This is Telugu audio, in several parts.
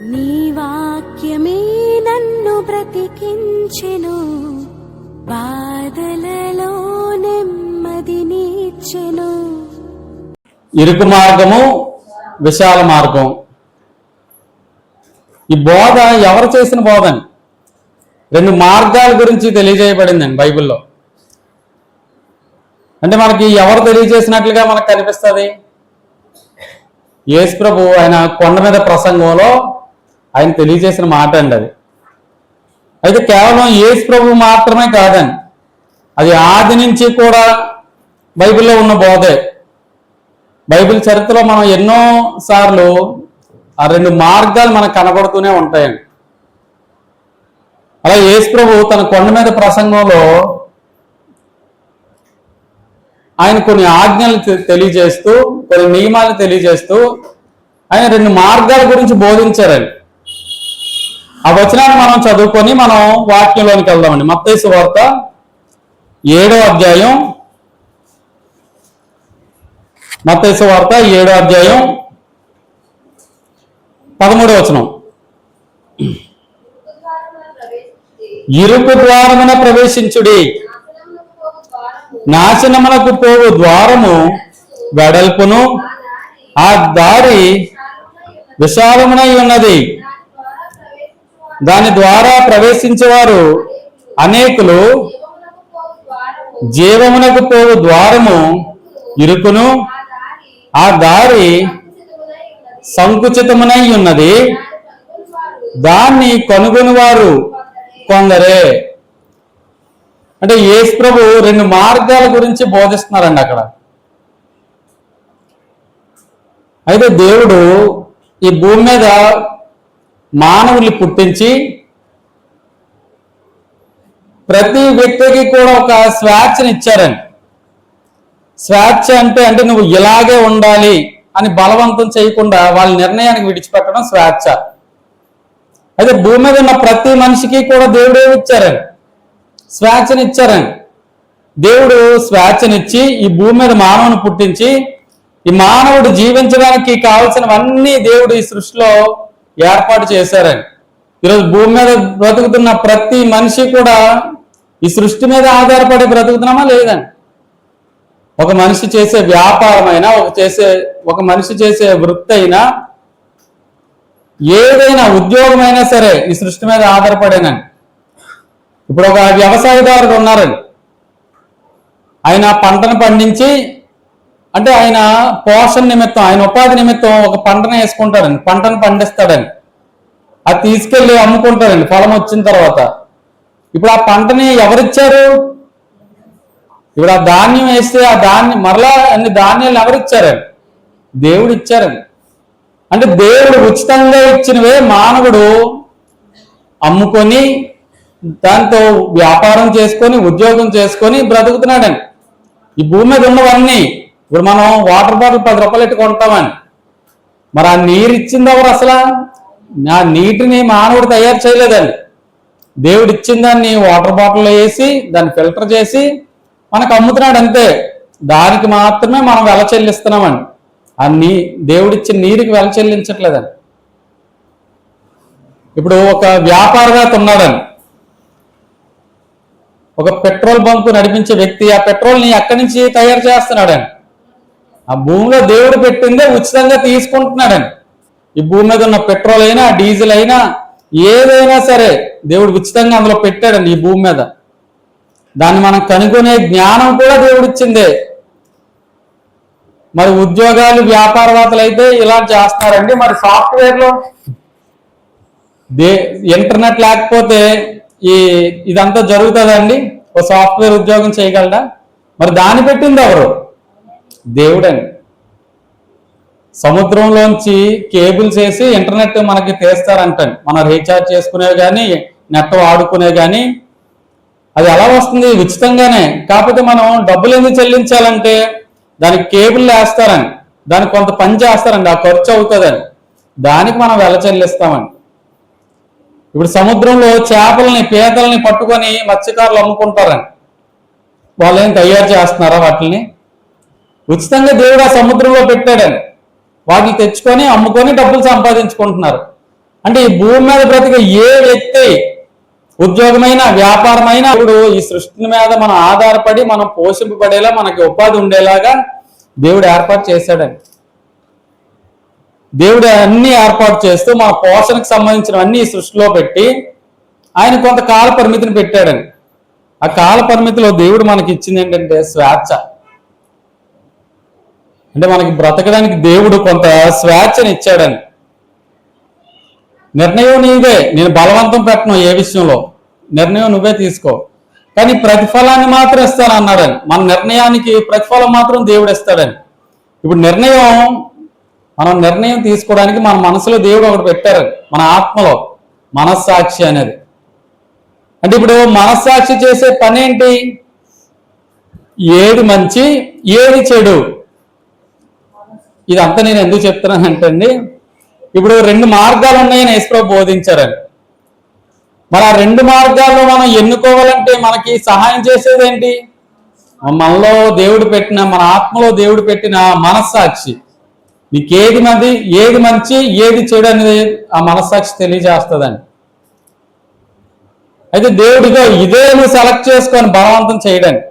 నీ వాక్యమే నన్ను బ్రతికించెను, బాధలలో నెమ్మదినిచ్చెను. ఇరుకు మార్గము, విశాల మార్గం. ఈ బోధ ఎవరు చేసిన బోధని? రెండు మార్గాల గురించి తెలియజేయబడిందండి బైబిల్లో. అంటే మనకి ఎవరు తెలియజేసినట్లుగా మనకు కనిపిస్తుంది? యేసు ప్రభు ఆయన కొండ మీద ప్రసంగంలో ఆయన తెలియజేసిన మాట అండి అది. అయితే కేవలం యేసు ప్రభు మాత్రమే కాదండి, అది ఆది నుంచి కూడా బైబిల్లో ఉన్న బోధే. బైబిల్ చరిత్రలో మనం ఎన్నో సార్లు ఆ రెండు మార్గాలు మనకు కనబడుతూనే ఉంటాయండి. అలా యేసు ప్రభు తన కొండ మీద ప్రసంగంలో ఆయన కొన్ని ఆజ్ఞలు తెలియజేస్తూ, కొన్ని నియమాలు తెలియజేస్తూ ఆయన రెండు మార్గాల గురించి బోధించారండి. ఆ వచనాన్ని మనం చదువుకొని మనం వాక్యంలోనికి వెళ్దామండి. మత్తయి సువార్త 7వ అధ్యాయం, మత్తయి సువార్త 7వ అధ్యాయం 13వ వచనం. ఇరుకు ద్వారమున ప్రవేశించుడి, నాశనమునకు పోవు ద్వారము వెడల్పును, ఆ దారి విశాలమునై ఉన్నది, దాని ద్వారా ప్రవేశించేవారు అనేకులు. జీవమునకు పోవు ద్వారము ఇరుకును, ఆ దారి సంకుచితమునై ఉన్నది, దాన్ని కనుగొని వారు కొందరే. అంటే యేసు ప్రభు రెండు మార్గాల గురించి బోధిస్తున్నారండి అక్కడ. అయితే దేవుడు ఈ భూమి మీద మానవుల్ని పుట్టించి ప్రతి వ్యక్తికి కూడా ఒక స్వేచ్ఛని ఇచ్చారండి. స్వేచ్ఛ అంటే నువ్వు ఇలాగే ఉండాలి అని బలవంతం చేయకుండా వాళ్ళ నిర్ణయానికి విడిచిపెట్టడం స్వేచ్ఛ. అయితే భూమి మీద ఉన్న ప్రతి మనిషికి కూడా దేవుడే ఇచ్చారండి, స్వేచ్ఛనిచ్చారండి. దేవుడు స్వేచ్ఛనిచ్చి ఈ భూమి మీద మానవుని పుట్టించి ఈ మానవుడు జీవించడానికి కావలసినవన్నీ దేవుడు ఈ సృష్టిలో ఏర్పాటు చేశారండి. ఈరోజు భూమి మీద బ్రతుకుతున్న ప్రతి మనిషి కూడా ఈ సృష్టి మీద ఆధారపడి బ్రతుకుతున్నామా లేదండి? ఒక మనిషి చేసే వ్యాపారమైనా, ఒక మనిషి చేసే వృత్తి అయినా, ఏదైనా ఉద్యోగమైనా సరే ఈ సృష్టి మీద ఆధారపడేనండి. ఇప్పుడు ఒక వ్యవసాయదారుడు ఉన్నారండి, ఆయన పంటను పండించి, అంటే ఆయన పోషణ నిమిత్తం, ఆయన ఉపాధి నిమిత్తం ఒక పంటను వేసుకుంటాడండి, పంటను పండిస్తాడండి, అది తీసుకెళ్ళి అమ్ముకుంటాడండి పొలం వచ్చిన తర్వాత. ఇప్పుడు ఆ పంటని ఎవరిచ్చారు? ఇప్పుడు ఆ ధాన్యం వేస్తే ఆ ధాన్యం మరలా అన్ని ధాన్యాలు ఎవరిచ్చారండి? దేవుడు ఇచ్చారండి. అంటే దేవుడు ఉచితంగా ఇచ్చినవే మానవుడు అమ్ముకొని దాంతో వ్యాపారం చేసుకొని ఉద్యోగం చేసుకొని బ్రతుకుతున్నాడండి. ఈ భూమి మీద ఉన్నవన్నీ ఇప్పుడు మనం వాటర్ బాటిల్ 10 రూపాయలు ఎట్టు కొంటామని, మరి ఆ నీరు ఇచ్చింది ఎవరు? అసలు ఆ నీటిని మానవుడు తయారు చేయలేదండి. దేవుడు ఇచ్చిన దాన్ని వాటర్ బాటిల్లో వేసి దాన్ని ఫిల్టర్ చేసి మనకు అమ్ముతున్నాడు అంతే. దానికి మాత్రమే మనం వెల చెల్లిస్తున్నామండి. ఆ దేవుడిచ్చిన నీరుకి వెల చెల్లించట్లేదండి. ఇప్పుడు ఒక వ్యాపారవేత్త ఉన్నాడండి, ఒక పెట్రోల్ బంక్ నడిపించే వ్యక్తి ఆ పెట్రోల్ని ఎక్కడి నుంచి తయారు చేస్తున్నాడండి? ఆ భూమిలో దేవుడు పెట్టిందే ఉచితంగా తీసుకుంటున్నాడండి. ఈ భూమి మీద ఉన్న పెట్రోల్ అయినా, డీజిల్ అయినా, ఏదైనా సరే దేవుడు ఉచితంగా అందులో పెట్టాడండి ఈ భూమి మీద. దాన్ని మనం కనుగొనే జ్ఞానం కూడా దేవుడు ఇచ్చిందే. మరి ఉద్యోగాలు, వ్యాపారవేత్తలు అయితే ఇలా చేస్తున్నారండి. మరి సాఫ్ట్వేర్లో ఇంటర్నెట్ లేకపోతే ఇదంతా జరుగుతుందండి? ఓ సాఫ్ట్వేర్ ఉద్యోగం చేయగలడా? మరి దాన్ని పెట్టింది ఎవరు? దేవుడండి. సముద్రంలోంచి కేబుల్స్ వేసి ఇంటర్నెట్ మనకి తీస్తారంటండి. మనం రీఛార్జ్ చేసుకునే కానీ, నెట్ వాడుకునే కానీ అది ఎలా వస్తుంది? ఉచితంగానే. కాకపోతే మనం డబ్బులు ఎందుకు చెల్లించాలంటే దానికి కేబుల్ వేస్తారండి, దానికి కొంత పని చేస్తారండి, ఆ ఖర్చు అవుతుందండి, దానికి మనం వెల చెల్లిస్తామండి. ఇప్పుడు సముద్రంలో చేపలని, పీతల్ని పట్టుకొని మత్స్యకారులు అమ్ముకుంటారండి. వాళ్ళు ఏం తయారు చేస్తున్నారా వాటిని? ఉచితంగా దేవుడు ఆ సముద్రంలో పెట్టాడండి. వాటిని తెచ్చుకొని అమ్ముకొని డబ్బులు సంపాదించుకుంటున్నారు. అంటే ఈ భూమి మీద బ్రతికే ఏ వ్యక్తి ఉద్యోగమైన వ్యాపారమైన ఇప్పుడు ఈ సృష్టి మీద మనం ఆధారపడి మనం పోషింపబడేలా మనకి ఉపాధి ఉండేలాగా దేవుడు ఏర్పాటు చేశాడని. దేవుడు అన్ని ఏర్పాటు చేస్తూ మన పోషణకు సంబంధించిన అన్ని ఈ సృష్టిలో పెట్టి ఆయన కొంత కాల పరిమితిని పెట్టాడని. ఆ కాల పరిమితిలో దేవుడు మనకి ఇచ్చింది ఏంటంటే స్వేచ్ఛ. అంటే మనకి బ్రతకడానికి దేవుడు కొంత స్వేచ్ఛని ఇచ్చాడని. నిర్ణయం నీదే, నేను బలవంతం పెట్టను ఏ విషయంలో, నిర్ణయం నువ్వే తీసుకో, కానీ ప్రతిఫలాన్ని మాత్రం ఇస్తాను అన్నాడని. మన నిర్ణయానికి ప్రతిఫలం మాత్రం దేవుడు ఇస్తాడని. ఇప్పుడు మనం నిర్ణయం తీసుకోవడానికి మన మనసులో దేవుడు ఒకటి పెట్టారు, మన ఆత్మలో మనస్సాక్షి అనేది. అంటే ఇప్పుడు మనస్సాక్షి చేసే పని ఏంటి? ఏది మంచి ఏది చెడు, ఇదంతా నేను ఎందుకు చెప్తున్నానంటే అండి, ఇప్పుడు 2 మార్గాలు ఉన్నాయని యేసుప్రభు బోధించారని. మరి ఆ 2 మార్గాల్లో మనం ఎన్నుకోవాలంటే మనకి సహాయం చేసేది ఏంటి? మనలో దేవుడు పెట్టిన, మన ఆత్మలో దేవుడు పెట్టిన మనస్సాక్షి. నీకేది ఏది మంచి ఏది చెడు అనేది ఆ మనస్సాక్షి తెలియజేస్తుందండి. అయితే దేవుడితో ఇదే నువ్వు సెలెక్ట్ చేసుకొని బలవంతం చేయడానికి,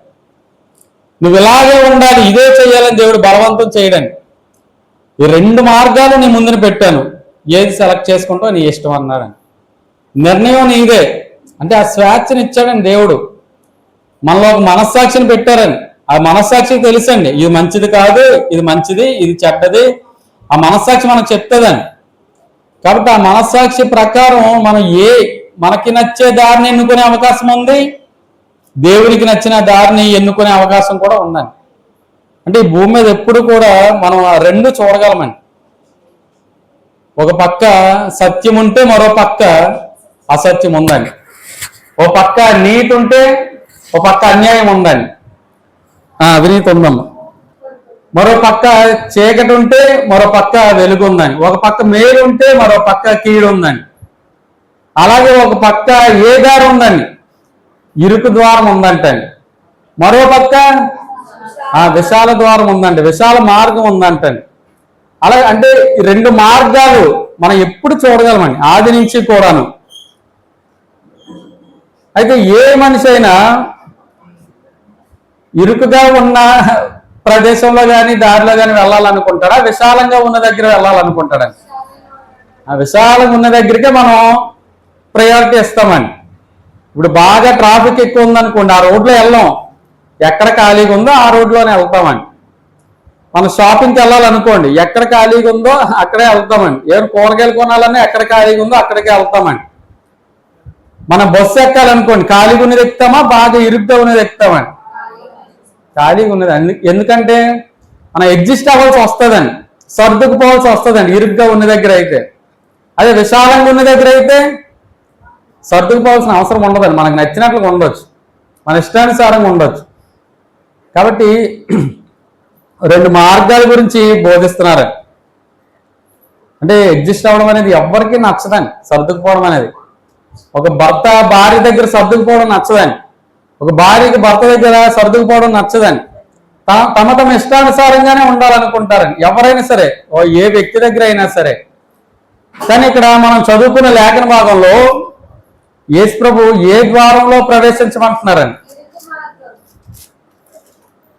నువ్వు ఇలాగే ఉండాలి ఇదే చేయాలని దేవుడు బలవంతం చేయడానికి. ఈ 2 మార్గాలు నీ ముందున పెట్టాను, ఏది సెలెక్ట్ చేసుకుంటావు నీ ఇష్టం అన్నాడని. నిర్ణయం నీదే. అంటే ఆ స్వేచ్ఛని ఇచ్చాడని దేవుడు. మనలో ఒక మనస్సాక్షిని పెట్టారని. ఆ మనస్సాక్షికి తెలుసండి ఇది మంచిది కాదు, ఇది మంచిది, ఇది చెడ్డది. ఆ మనస్సాక్షి మనకు చెప్తుందని. కాబట్టి ఆ మనస్సాక్షి ప్రకారం మనం మనకి నచ్చే దారిని ఎన్నుకునే అవకాశం ఉంది, దేవునికి నచ్చిన దారిని ఎన్నుకునే అవకాశం కూడా ఉందండి. అంటే ఈ భూమి మీద ఎప్పుడు కూడా మనం ఆ 2 చూడగలమండి. ఒక పక్క సత్యం ఉంటే మరో పక్క అసత్యం ఉందండి. ఓ పక్క నీతి ఉంటే ఓ పక్క అన్యాయం ఉందండి, అవినీతి ఉందమ్మా. మరో పక్క చీకటి ఉంటే మరో పక్క వెలుగు ఉందని. ఒక పక్క మేలు ఉంటే మరో పక్క కీడు ఉందని. అలాగే ఒక పక్క ఏ దారి ఉందండి, ఇరుకు ద్వారం ఉందంటండి. మరో పక్క విశాల ద్వారం ఉందండి, విశాల మార్గం ఉందంటండి. అలాగే అంటే ఈ 2 మార్గాలు మనం ఎప్పుడు చూడగలమండి, ఆది నుంచి కూడాను. అయితే ఏ మనిషి అయినా ఇరుకుగా ఉన్న ప్రదేశంలో కానీ దారిలో కానీ వెళ్ళాలనుకుంటాడా, విశాలంగా ఉన్న దగ్గర వెళ్ళాలనుకుంటాడా? ఆ విశాలంగా ఉన్న దగ్గరికే మనం ప్రయారిటీ ఇస్తామండి. ఇప్పుడు బాగా ట్రాఫిక్ ఎక్కువ ఉందనుకోండి, ఆ రోడ్లో వెళ్ళాం, ఎక్కడ ఖాళీగా ఉందో ఆ రోడ్లోనే వెళ్తామండి. మనం షాపింగ్కి వెళ్ళాలనుకోండి, ఎక్కడ ఖాళీగా ఉందో అక్కడే వెళ్తామండి. ఏమైనా కూరగాయలు కొనాలన్నా ఎక్కడ ఖాళీగా ఉందో అక్కడికే వెళ్తామండి. మనం బస్సు ఎక్కాలనుకోండి, ఖాళీగా ఉన్నది ఎక్కుతామా బాగా ఇరుగ్గా ఉన్నది ఎక్కుతామండి? ఖాళీగా ఉన్నది. ఎందుకంటే మనం అడ్జస్ట్ అవ్వాల్సి వస్తుందండి, సర్దుకుపోవాల్సి వస్తుందండి ఇరుగ్గా ఉన్న దగ్గర అయితే. అదే విశాలంగా ఉన్న దగ్గర అయితే సర్దుకుపోవాల్సిన అవసరం ఉండదండి, మనకు నచ్చినట్లుగా ఉండొచ్చు, మన ఇష్టానుసారంగా ఉండొచ్చు. కాబట్టి 2 మార్గాల గురించి బోధిస్తున్నారు. అంటే అడ్జస్ట్ అవ్వడం అనేది ఎవరికి నచ్చదండి, సర్దుకుపోవడం అనేది. ఒక భర్త భార్య దగ్గర సర్దుకుపోవడం నచ్చదండి, ఒక భార్యకి భర్త దగ్గర సర్దుకుపోవడం నచ్చదండి. తమ ఇష్టానుసారంగానే ఉండాలనుకుంటారండి ఎవరైనా సరే, ఏ వ్యక్తి దగ్గర అయినా సరే. కానీ ఇక్కడ మనం చదువుకున్న లేఖన భాగంలో యేసు ప్రభు ఏ ద్వారంలో ప్రవేశించమంటున్నారండి?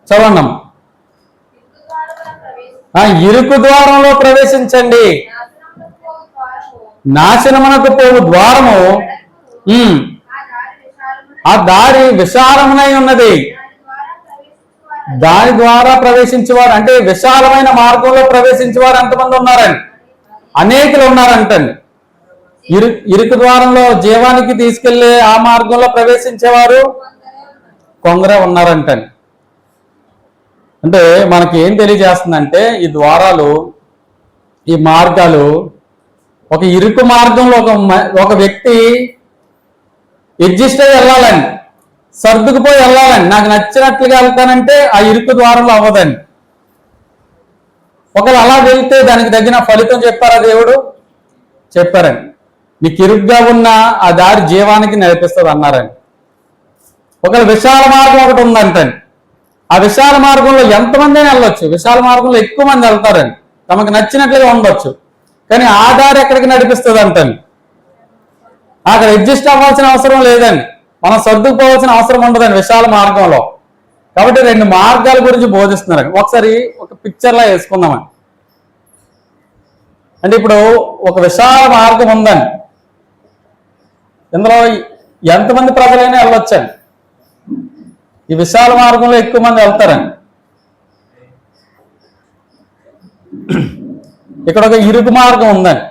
చదవండి. ఇరుకు ద్వారంలో ప్రవేశించండి, నాశనమునకు పోవు ద్వారము ఆ దారి విశాలమునై ఉన్నది, దాని ద్వారా ప్రవేశించేవారు. అంటే విశాలమైన మార్గంలో ప్రవేశించేవారు ఎంతమంది ఉన్నారండి? అనేకులు ఉన్నారంటండి. ఇరుకు ద్వారంలో జీవానికి తీసుకెళ్లే ఆ మార్గంలో ప్రవేశించేవారు కొందరే ఉన్నారంటండి. అంటే మనకి ఏం తెలియజేస్తుందంటే ఈ ద్వారాలు, ఈ మార్గాలు, ఒక ఇరుకు మార్గంలో ఒక వ్యక్తి అడ్జస్ట్ అయ్యి వెళ్ళాలని, సర్దుకుపోయి వెళ్ళాలని, నాకు నచ్చినట్లుగా వెళ్తానంటే ఆ ఇరుకు ద్వారంలో అవ్వదండి. ఒకవేళ అలా వెళ్తే దానికి తగిన ఫలితం చెప్పారా దేవుడు? చెప్పారండి. నీకు ఇరుగ్గా ఉన్న ఆ దారి జీవానికి నడిపిస్తుంది అన్నారండి. ఒకవేళ విశాల మార్గం ఒకటి ఉందంటండి, ఆ విశాల మార్గంలో ఎంతమంది అయినా వెళ్ళొచ్చు, విశాల మార్గంలో ఎక్కువ మంది వెళ్తారండి, తమకు నచ్చినట్లుగా ఉండొచ్చు. కానీ ఆ దారి ఎక్కడికి నడిపిస్తుంది అంటండి. అక్కడ అడ్జస్ట్ అవ్వాల్సిన అవసరం లేదండి, మనం సర్దుకుపోవాల్సిన అవసరం ఉండదండి విశాల మార్గంలో. కాబట్టి 2 మార్గాల గురించి బోధిస్తున్నారు. ఒకసారి ఒక పిక్చర్లా వేసుకుందామండి. అంటే ఇప్పుడు ఒక విశాల మార్గం ఉందండి, ఇందులో ఎంతమంది ప్రజలైనా వెళ్ళొచ్చండి. ఈ విశాల మార్గంలో ఎక్కువ మంది వెళ్తారండి. ఇక్కడ ఒక ఇరుకు మార్గం ఉందండి,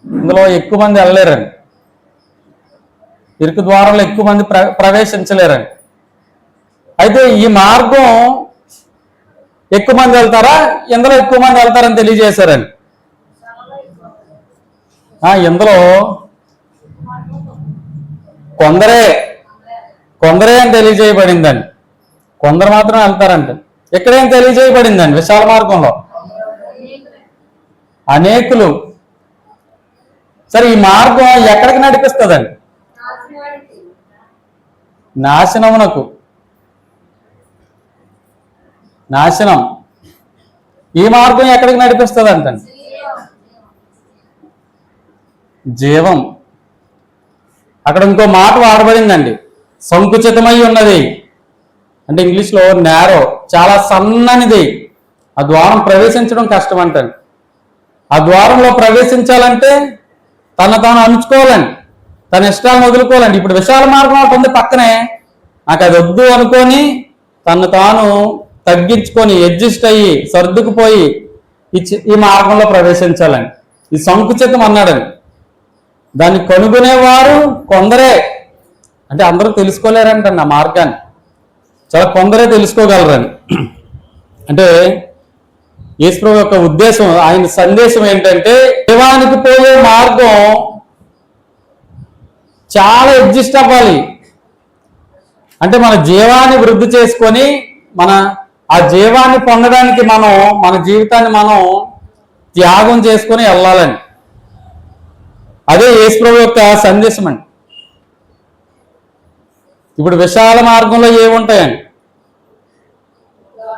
ఇందులో ఎక్కువ మంది వెళ్ళలేరండి. ఇరుకు ద్వారంలో ఎక్కువ మంది ప్రవేశించలేరండి. అయితే ఈ మార్గం ఎక్కువ మంది వెళ్తారా, ఇందులో ఎక్కువ మంది వెళ్తారని తెలియజేశారండి. ఇందులో కొందరే అని తెలియజేయబడిందండి. కొందరు మాత్రం వెళ్తారంట. ఎక్కడేం తెలియజేయబడిందండి విశాల మార్గంలో? అనేకులు. సరే, ఈ మార్గం ఎక్కడికి నడిపిస్తుందండి? నాశనమునకు. నాశనం. ఈ మార్గం ఎక్కడికి నడిపిస్తుంది అంటండి? జీవం. అక్కడ ఇంకో మాట వాడబడిందండి, సంకుచితమై ఉన్నది. అంటే ఇంగ్లీష్లో నేరో, చాలా సన్ననిది. ఆ ద్వారం ప్రవేశించడం కష్టం అంటండి. ఆ ద్వారంలో ప్రవేశించాలంటే తాను అణుచుకోవాలండి, తన ఇష్టాలను వదులుకోవాలండి. ఇప్పుడు విశాల మార్గం ఒకటి ఉంది పక్కనే, నాకు అది వద్దు అనుకొని తాను తగ్గించుకొని అడ్జస్ట్ అయ్యి సర్దుకుపోయి ఈ మార్గంలో ప్రవేశించాలండి. ఈ సంకుచితం అన్నాడండి. దాన్ని కనుగొనేవారు కొందరే. అంటే అందరూ తెలుసుకోలేరంటండి ఆ మార్గాన్ని, చాలా కొందరే తెలుసుకోగలరని. అంటే యేసుప్రభు యొక్క ఉద్దేశం, ఆయన సందేశం ఏంటంటే జీవానికి పోయే మార్గం చాలా అడ్జస్ట్ అవ్వాలి. అంటే మన జీవాన్ని వృద్ధి చేసుకొని ఆ జీవాన్ని పొందడానికి మన జీవితాన్ని మనం త్యాగం చేసుకొని వెళ్ళాలని. అదే యేసుప్రభు యొక్క సందేశం అండి. ఇప్పుడు విశాల మార్గంలో ఏముంటాయండి?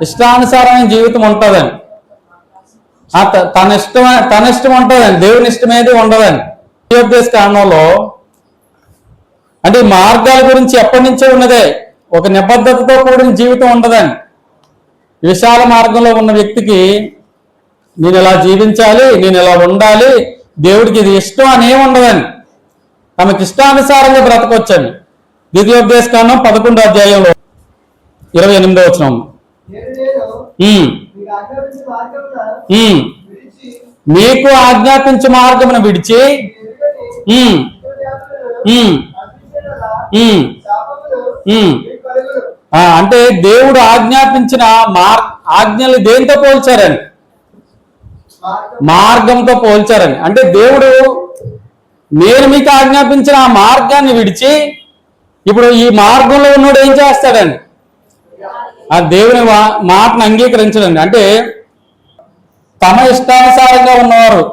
ఇష్టానుసారమైన జీవితం ఉంటుందండి. తన ఇష్టం ఉంటుందండి, దేవుని ఇష్టమేది ఉండదండి. ఉపదేశ కారణంలో అంటే మార్గాల గురించి ఎప్పటి నుంచో ఉన్నదే, ఒక నిబద్ధతతో కూడిన జీవితం ఉండదండి. విశాల మార్గంలో ఉన్న వ్యక్తికి నేను ఇలా జీవించాలి, నేను ఇలా ఉండాలి, దేవుడికి ఇది ఇష్టం అని ఏమి ఉండదండి. తమకి ఇష్టానుసారంగా బ్రతకొచ్చండి. ద్వితీయోపదేశ కాండం 11వ అధ్యాయంలో 28వ వచనం, మీకు ఆజ్ఞాపించే మార్గమును విడిచి అంటే దేవుడు ఆజ్ఞాపించిన ఆజ్ఞలు దేంతో పోల్చారని? మార్గంతో పోల్చారని. అంటే దేవుడు నేను మీకు ఆజ్ఞాపించిన ఆ మార్గాన్ని విడిచి ఇప్పుడు ఈ మార్గంలో ఉన్నోడు ఏం చేస్తాడండి? ఆ దేవుని మాటను అంగీకరించడండి. అంటే తమ ఇష్టానుసారంగా ఉన్నవారు,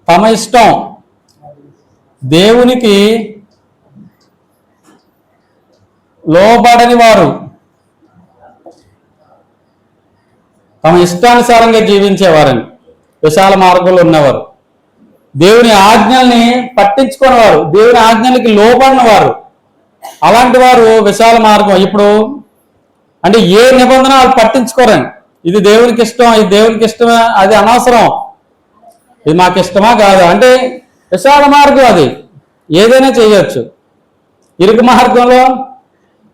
తమ ఇష్టం, దేవునికి లోబడని వారు, తమ ఇష్టానుసారంగా జీవించేవారని విశాల మార్గంలో ఉన్నవారు, దేవుని ఆజ్ఞల్ని పట్టించుకునేవారు, దేవుని ఆజ్ఞలకి లోబడిన వారు, అలాంటి వారు విశాల మార్గం. ఇప్పుడు అంటే ఏ నిబంధన వాళ్ళు పట్టించుకోరండి. ఇది దేవునికి ఇష్టం, ఇది దేవునికి ఇష్టమా, అది అనవసరం, ఇది మాకు ఇష్టమా కాదా అంటే విశాల మార్గం, అది ఏదైనా చేయొచ్చు. ఇరుకు మార్గంలో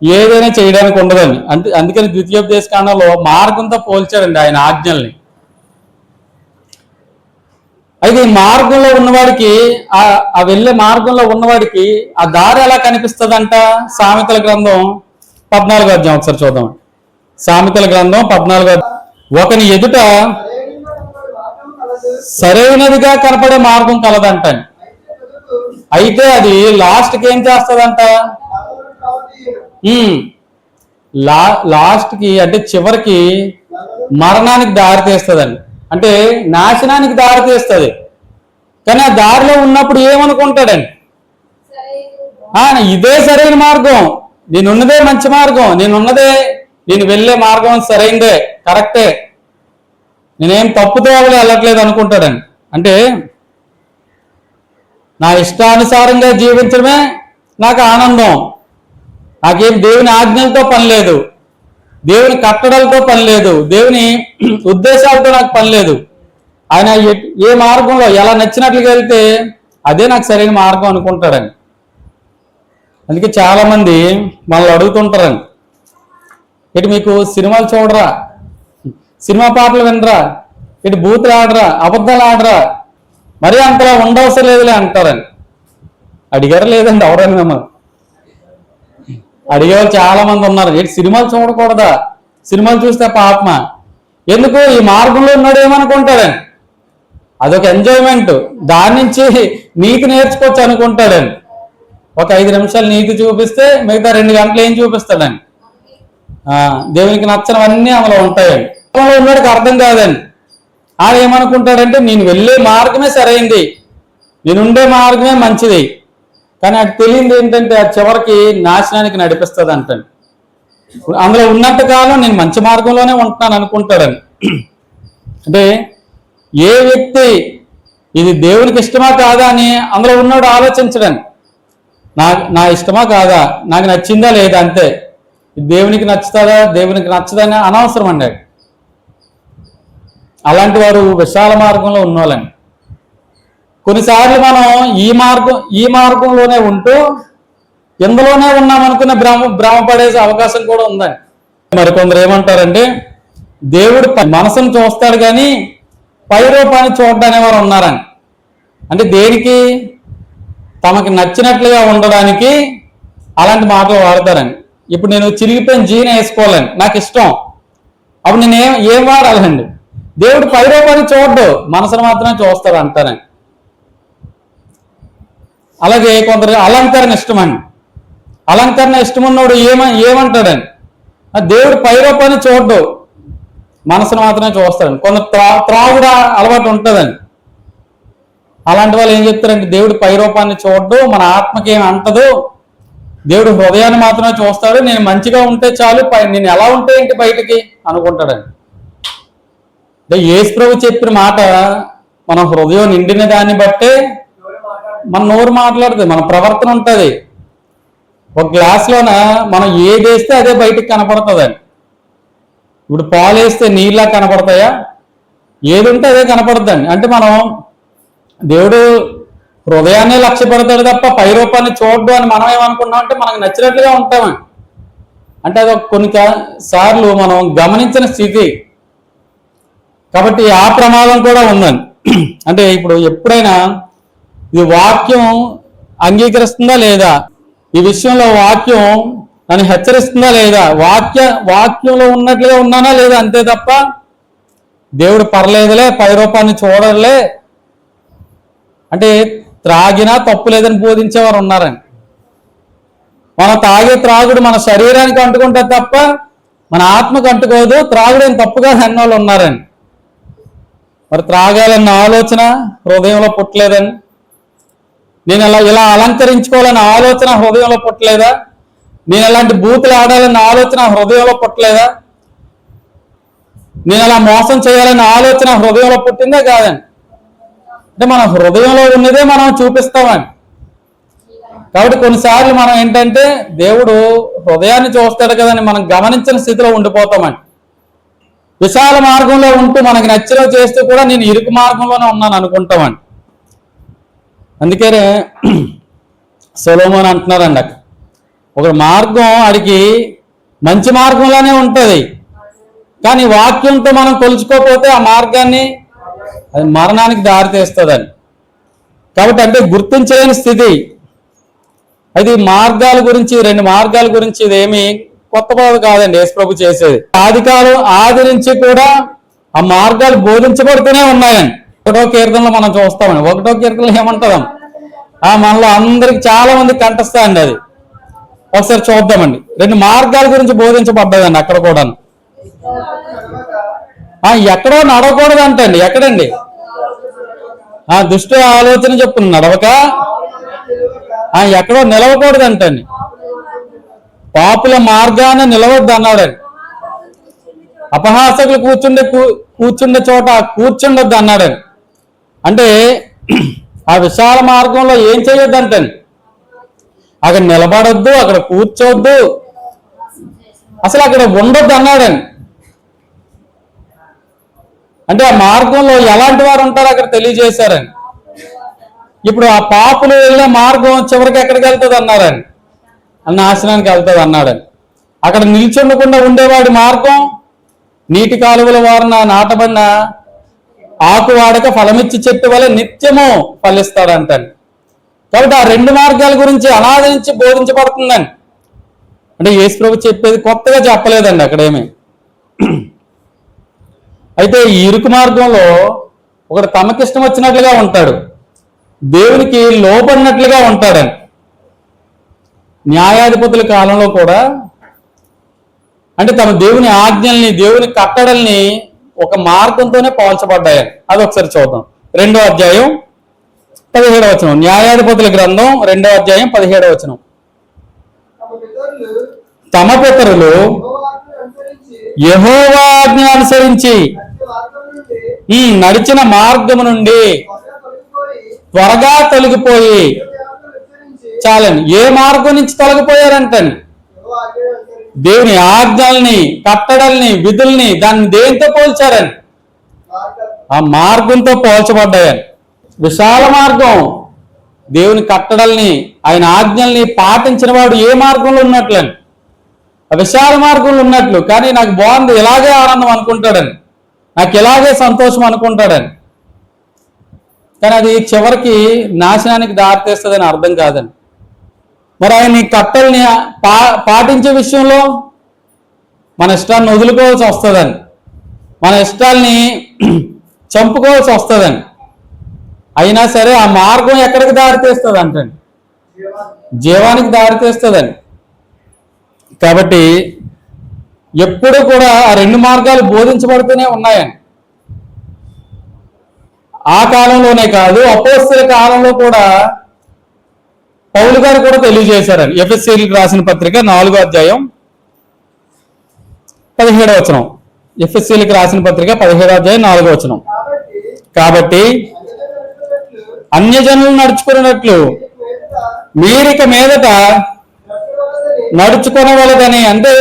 ఏదైనా చేయడానికి ఉండదండి. అందుకని ద్వితీయోపదేశ కాండంలో మార్గంతో పోల్చారండి ఆయన ఆజ్ఞల్ని. అయితే ఈ మార్గంలో ఉన్నవాడికి, ఆ వెళ్ళే మార్గంలో ఉన్నవాడికి ఆ దారి ఎలా కనిపిస్తుందంట? సామెతల గ్రంథం 14వ అధ్యాయం ఒకసారి చూద్దాం. సామెతల గ్రంథం 14వ, ఒకని ఎదుట సరైనదిగా కనపడే మార్గం కలదంట. అయితే అది లాస్ట్కి ఏం చేస్తుందంట? లాస్ట్కి అంటే చివరికి మరణానికి దారి తీస్తుందండి. అంటే నాశనానికి దారి తీస్తుంది. కానీ ఆ దారిలో ఉన్నప్పుడు ఏమనుకుంటాడండి? ఇదే సరైన మార్గం, నేనున్నదే మంచి మార్గం, నేనున్నదే నేను వెళ్ళే మార్గం సరైందే, కరెక్టే, నేనేం తప్పుతో వెళ్ళట్లేదు అనుకుంటాడండి. అంటే నా ఇష్టానుసారంగా జీవించడమే నాకు ఆనందం, నాకేం దేవుని ఆజ్ఞలతో పని లేదు, దేవుని కట్టడలతో పని లేదు, దేవుని ఉద్దేశాలతో నాకు పని లేదు. ఆయన ఏ మార్గంలో ఎలా నచ్చినట్లుగా వెళ్తే అదే నాకు సరైన మార్గం అనుకుంటాడండి. అందుకే చాలా మంది మనల్ని అడుగుతుంటారండి, ఇటు మీకు సినిమాలు చూడరా, సినిమా పాటలు వినరా, ఇటు బూతులు ఆడరా, అబద్ధాలు ఆడరా, మరీ అంతలా ఉండవసరం లేదులే అంటారని. అడిగారా లేదండి ఎవరైనా మిమ్మల్ని? అడిగేవాళ్ళు చాలా మంది ఉన్నారు. ఏంటి సినిమాలు చూడకూడదా, సినిమాలు చూస్తే పాపమా, ఎందుకు ఈ మార్గంలో ఉన్నాడు ఏమనుకుంటాడని, అదొక ఎంజాయ్మెంట్, దాని నుంచి నీతి నేర్చుకోవచ్చు అనుకుంటాడని. ఒక 5 నిమిషాలు నీతి చూపిస్తే మిగతా 2 గంటలు ఏం చూపిస్తాడని, దేవునికి నచ్చనివన్నీ అందులో ఉంటాయండి. ఉన్నాడికి అర్థం కాదండి. ఆయన ఏమనుకుంటాడంటే నేను వెళ్ళే మార్గమే సరైంది, నేను ఉండే మార్గమే మంచిది, కానీ అది తెలియదు ఏంటంటే అది చివరికి నాశనానికి నడిపిస్తుంది అంటండి. అందులో ఉన్నంత కాలం నేను మంచి మార్గంలోనే ఉంటున్నాను అనుకుంటాడని. అంటే ఏ వ్యక్తి ఇది దేవునికి ఇష్టమా కాదా అని అందులో ఉన్నాడు ఆలోచించడండి. నా ఇష్టమా కాదా, నాకు నచ్చిందా లేదా, అంతే. దేవునికి నచ్చుతుందా దేవునికి నచ్చదని అనవసరం అండి. అలాంటి వారు విశాల మార్గంలో ఉన్నవాళ్ళండి. కొన్నిసార్లు మనం ఈ మార్గంలోనే ఉంటూ ఎందులోనే ఉన్నామనుకున్న భ్రమపడేసే అవకాశం కూడా ఉందండి. మరికొందరు ఏమంటారంటే దేవుడు మనసును చూస్తాడు కానీ పై రూపాన్ని చూడడానికి వారు ఉన్నారని. అంటే దేనికి, తమకి నచ్చినట్లుగా ఉండడానికి అలాంటి మాటలు వాడతారని. ఇప్పుడు నేను చిరిగిపోయిన జీన్ వేసుకోవాలని నాకు ఇష్టం, అప్పుడు నేను ఏం వాడాలండి? దేవుడు పై రూపాన్ని చూడ్డు, మనసును మాత్రమే చూస్తాడు అంటారని. అలాగే కొందరు అలంకరణ ఇష్టమండి. అలంకరణ ఇష్టమున్నోడు ఏమంటాడని, దేవుడు పై రూపాన్ని చూడ్డు, మనసును మాత్రమే చూస్తాడండి. కొందరు త్రాగుడు అలవాటు ఉంటుందండి. అలాంటి వాళ్ళు ఏం చెప్తారంటే దేవుడు పై రూపాన్ని చూడ్డు, మన ఆత్మకి ఏమి అంటదు, దేవుడు హృదయాన్ని మాత్రమే చూస్తాడు, నేను మంచిగా ఉంటే చాలు, నేను ఎలా ఉంటే ఏంటి బయటికి అనుకుంటాడండి. అంటే యేసు ప్రభు చెప్పిన మాట మన హృదయం నిండిన దాన్ని బట్టే మన నోరు మాట్లాడుతుంది, మన ప్రవర్తన ఉంటుంది. ఒక గ్లాసులోన మనం ఏది వేస్తే అదే బయటికి కనపడుతుందండి. ఇప్పుడు పాలు వేస్తే నీళ్ళ కనపడతాయా? ఏది ఉంటే అదే కనపడుతుందండి. అంటే మనం దేవుడు హృదయాన్ని లక్ష్య పెడతాడు తప్ప పై రూపాన్ని చూడడం అని మనం ఏమనుకున్నాం అంటే మనకు నచ్చినట్లుగా ఉంటామని. అంటే అది కొన్ని సార్లు మనం గమనించిన స్థితి కాబట్టి ఆ ప్రమాదం కూడా ఉందండి. అంటే ఇప్పుడు ఎప్పుడైనా ఇది వాక్యం అంగీకరిస్తుందా లేదా, ఈ విషయంలో వాక్యం నన్ను హెచ్చరిస్తుందా లేదా, వాక్యంలో ఉన్నట్లుగా ఉన్నానా లేదా, అంతే తప్ప దేవుడు పర్లేదులే పై రూపాన్ని చూడలే అంటే త్రాగినా తప్పు లేదని బోధించేవారు ఉన్నారండి. మనం తాగే త్రాగుడు మన శరీరానికి అంటుకుంటుంది తప్ప మన ఆత్మకు అంటుకోదు, త్రాగుడేం తప్పుగా అన్నోళ్ళు ఉన్నారండి. మరి త్రాగాలన్న ఆలోచన హృదయంలో పుట్టలేదని, నేను ఇలా అలంకరించుకోవాలన్న ఆలోచన హృదయంలో పుట్టలేదా, నేను ఎలాంటి బూతులు ఆడాలన్న ఆలోచన హృదయంలో పుట్టలేదా, నేను అలా మోసం చేయాలన్న ఆలోచన హృదయంలో పుట్టిందే కాదండి. అంటే మన హృదయంలో ఉన్నదే మనం చూపిస్తామని. కాబట్టి కొన్నిసార్లు మనం ఏంటంటే దేవుడు హృదయాన్ని చూస్తాడు కదని మనం గమనించిన స్థితిలో ఉండిపోతామని. విశాల మార్గంలో ఉంటూ మనకి నచ్చిలో చేస్తూ కూడా నేను ఇరుకు మార్గంలోనే ఉన్నాను అనుకుంటామని. అందుకనే సొలొమోన్ అంటున్నారండి, ఒక మార్గం అడిగి మంచి మార్గంలోనే ఉంటుంది, కానీ వాక్యంతో మనం కొలుచుకోకపోతే ఆ మార్గాన్ని అది మరణానికి దారితీస్తుందని. కాబట్టి అంటే గుర్తించలేని స్థితి. అది మార్గాల గురించి 2 మార్గాల గురించి ఇదేమి కొత్త బోధ కాదండి యేసు ప్రభు చేసేది. ఆది నుంచి కూడా ఆ మార్గాలు బోధించబడుతూనే ఉన్నాయండి. 1వ కీర్తనలో మనం చూస్తామండి. 1వ కీర్తనలో ఏమంటాం, మనలో అందరికి చాలా మంది కంటస్తాయండి. అది ఒకసారి చూద్దామండి. 2 మార్గాల గురించి బోధించబడ్డదండి అక్కడ కూడా. ఎక్కడో నడవకూడదు అంటండి. ఎక్కడండి? దుష్ట ఆలోచన చెప్పును నడవక ఎక్కడో నిలవకూడదు అంటండి. పాపుల మార్గాన నిలవద్దు అన్నాడండి. అపహాసకులు కూర్చుండే చోట కూర్చుండొద్దు అన్నాడు. అంటే ఆ విశాల మార్గంలో ఏం చేయొద్దు అంటే అక్కడ నిలబడొద్దు, అక్కడ కూర్చోవద్దు, అసలు అక్కడ ఉండొద్దు అన్నాడండి. అంటే ఆ మార్గంలో ఎలాంటి వారు ఉంటారో అక్కడ తెలియజేశారని. ఇప్పుడు ఆ పాపులు వెళ్ళే మార్గం చివరికి ఎక్కడికి వెళ్తుంది అన్నారని, నాశనానికి వెళ్తుంది అన్నాడని. అక్కడ నిల్చుండకుండా ఉండేవాడి మార్గం నీటి కాలువల వారిన నాటబడిన ఆకు వాడక ఫలమిచ్చి చెట్టు వల్ల నిత్యము ఫలిస్తాడంటని. కాబట్టి ఆ రెండు మార్గాల గురించి అనాది నుంచి బోధించబడుతుందని. అంటే యేసు ప్రభు చెప్పేది కొత్తగా చెప్పలేదండి అక్కడేమి. అయితే ఈ ఇరుకు మార్గంలో ఒకడు తమకిష్టం వచ్చినట్లుగా ఉంటాడు, దేవునికి లోబడినట్లుగా ఉంటాడని. న్యాయాధిపతుల కాలంలో కూడా అంటే తమ దేవుని ఆజ్ఞల్ని, దేవుని కట్టడల్ని ఒక మార్గంతోనే పోల్చబడ్డాయని. అది ఒకసారి చూద్దాం. 2వ అధ్యాయం 17వ వచనం. న్యాయాధిపతుల గ్రంథం 2వ అధ్యాయం 17వ వచనం. తమ పితరులు యెహోవా ఆజ్ఞ అనుసరించి నడిచిన మార్గము నుండి త్వరగా తొలగిపోయి, చాలండి, ఏ మార్గం నుంచి తొలగిపోయారంటని? దేవుని ఆజ్ఞల్ని, కట్టడల్ని, విధుల్ని దాన్ని దేంతో పోల్చారని? ఆ మార్గంతో పోల్చబడ్డాయని. విశాల మార్గం, దేవుని కట్టడల్ని, ఆయన ఆజ్ఞల్ని పాటించిన వాడు ఏ మార్గంలో ఉన్నట్లని? ఆ విశాల మార్గంలో ఉన్నట్లు. కానీ నాకు బాగుంది, ఇలాగే ఆనందం అనుకుంటాడని, నాకు ఇలాగే సంతోషం అనుకుంటాడని. కానీ అది చివరికి నాశనానికి దారితీస్తుందని అర్థం కాదని. మరి ఆయన ఈ కట్టల్ని పాటించే విషయంలో మన ఇష్టాన్ని వదులుకోవాల్సి వస్తుందని, మన ఇష్టాల్ని చంపుకోవాల్సి వస్తుందని. అయినా సరే ఆ మార్గం ఎక్కడికి దారితీస్తుంది అంటండి? జీవానికి దారితీస్తుందని. కాబట్టి ఎప్పుడు కూడా ఆ రెండు మార్గాలు బోధించబడుతూనే ఉన్నాయని. ఆ కాలంలోనే కాదు, అపోస్తలుల కాలంలో కూడా పౌలు గారు కూడా తెలియజేశారని. ఎఫెసీయులకు రాసిన పత్రిక 4వ అధ్యాయం 17వ వచనం. ఎఫెసీయులకు రాసిన పత్రిక 17వ అధ్యాయం 4వ వచనం. కాబట్టి అన్యజనులు నడుచుకున్నట్లు మీరిక మీదట నడుచుకోనవలదని. అంటే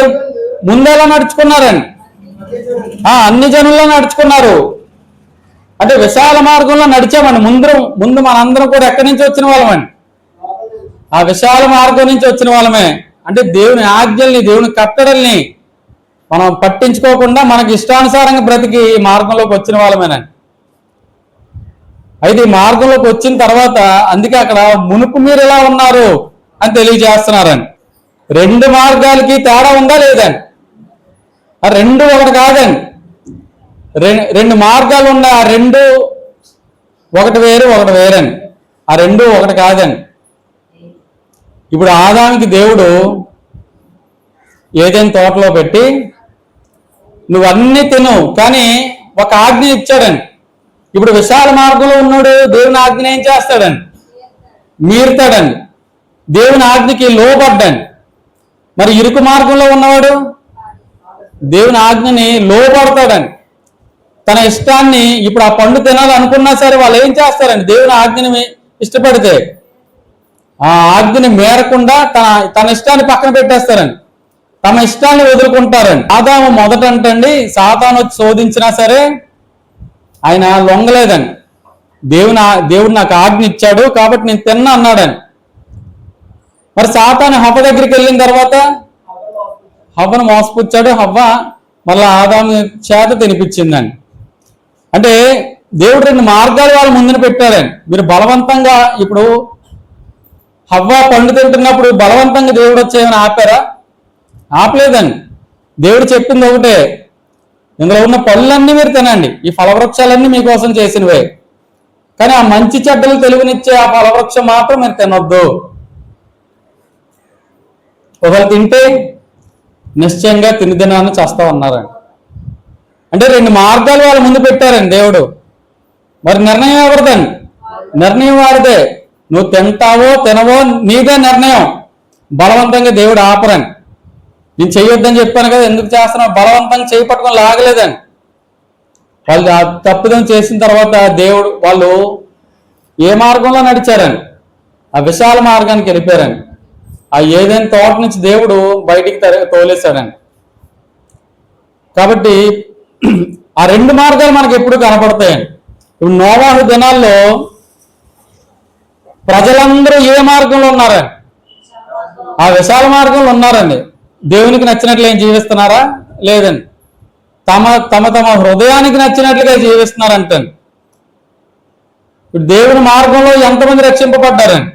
ముందెలా నడుచుకున్నారని? అన్ని జనుల్లో నడుచుకున్నారు. అంటే విశాల మార్గంలో నడిచామండి. ముందు మనందరం కూడా ఎక్కడి నుంచి వచ్చిన వాళ్ళమండి? ఆ విశాల మార్గం నుంచి వచ్చిన వాళ్ళమే. అంటే దేవుని ఆజ్ఞల్ని, దేవుని కట్టడల్ని మనం పట్టించుకోకుండా మనకి ఇష్టానుసారంగా బ్రతికి ఈ మార్గంలోకి వచ్చిన వాళ్ళమేనండి. అయితే ఈ మార్గంలోకి వచ్చిన తర్వాత అందుకే అక్కడ మునుపు మీరు ఎలా ఉన్నారు అని తెలియజేస్తున్నారని. రెండు మార్గాలకి తేడా ఉందా లేదండి? ఆ రెండు ఒకటి కాదండి. రెండు మార్గాలు ఉన్నాయి. ఆ రెండు ఒకటి వేరు ఒకటి వేరండి. ఆ రెండు ఒకటి కాదండి. ఇప్పుడు ఆదాముకి దేవుడు ఏదైనా తోటలో పెట్టి నువ్వన్నీ తిను కానీ ఒక ఆజ్ఞ ఇచ్చాడండి. ఇప్పుడు విశాల మార్గంలో ఉన్నాడు, దేవుని ఆజ్ఞ ఏం చేస్తాడండి? మీరుతాడండి. దేవుని ఆజ్ఞకి లోబడ్డండి. మరి ఇరుకు మార్గంలో ఉన్నవాడు దేవుని ఆజ్ఞని లోబడతాడండి. తన ఇష్టాన్ని, ఇప్పుడు ఆ పండు తినాలనుకున్నా సరే వాళ్ళు ఏం చేస్తారండి? దేవుని ఆజ్ఞని ఇష్టపడితే ఆ ఆజ్ఞని మేరకుండా తన ఇష్టాన్ని పక్కన పెట్టేస్తారండి. తమ ఇష్టాన్ని వదులుకుంటారండి. ఆదాము మొదట అంటండి సాతాను వచ్చి శోధించినా సరే ఆయన లొంగలేదండి. దేవుడు నాకు ఆజ్ఞ ఇచ్చాడు కాబట్టి నేను తిన్నా అన్నాడని. మరి సాతాను హవ్వ దగ్గరికి వెళ్ళిన తర్వాత హవ్వను మోసపుచ్చాడు. హవ్వ మళ్ళీ ఆదాము చేత తినిపించిందని. అంటే దేవుడు రెండు మార్గాలు వాళ్ళ ముందున పెట్టాడండి. మీరు బలవంతంగా, ఇప్పుడు హవ్వ పండు తింటున్నప్పుడు బలవంతంగా దేవుడు వచ్చేయమని ఆపారా? ఆపలేదండి. దేవుడు చెప్పింది ఒకటే, ఇందులో ఉన్న పళ్ళన్నీ మీరు తినండి, ఈ ఫలవృక్షాలన్నీ మీకోసం చేసినవే, కానీ ఆ మంచి చెడ్డలు తెలుగునిచ్చే ఆ ఫలవృక్షం మాత్రం మీరు తినొద్దు. ఒకళ్ళు తింటే నిశ్చయంగా తిని చేస్తా ఉన్నారండి. అంటే రెండు మార్గాలు వాళ్ళ ముందు పెట్టారండి దేవుడు. మరి నిర్ణయం ఎవరిదండి? నిర్ణయం వాడిదే. నువ్వు తింటావో తినవో నీదే నిర్ణయం. బలవంతంగా దేవుడు ఆపరని. నేను చెయ్యొద్దని చెప్పాను కదా, ఎందుకు చేస్తున్నావు? బలవంతంగా చేయి పట్టుకొని లాగలేదని. వాళ్ళు ఆ తప్పిదం చేసిన తర్వాత దేవుడు వాళ్ళు ఏ మార్గంలో నడిచారని? ఆ విశాల మార్గానికి వెళ్ళిపోయారని. ఆ ఏదైనా తోట నుంచి దేవుడు బయటికి తోలేశాడని. కాబట్టి ఆ రెండు మార్గాలు మనకి ఎప్పుడు కనపడతాయండి. ఇప్పుడు నోవాహు దినాల్లో ప్రజలందరూ ఏ మార్గంలో ఉన్నారండి? ఆ విశాల మార్గంలో ఉన్నారండి. దేవునికి నచ్చినట్లు ఏం జీవిస్తున్నారా? లేదండి. తమ తమ తమ హృదయానికి నచ్చినట్లుగా జీవిస్తున్నారంటే. ఇప్పుడు దేవుని మార్గంలో ఎంతమంది రక్షింపబడ్డారండి?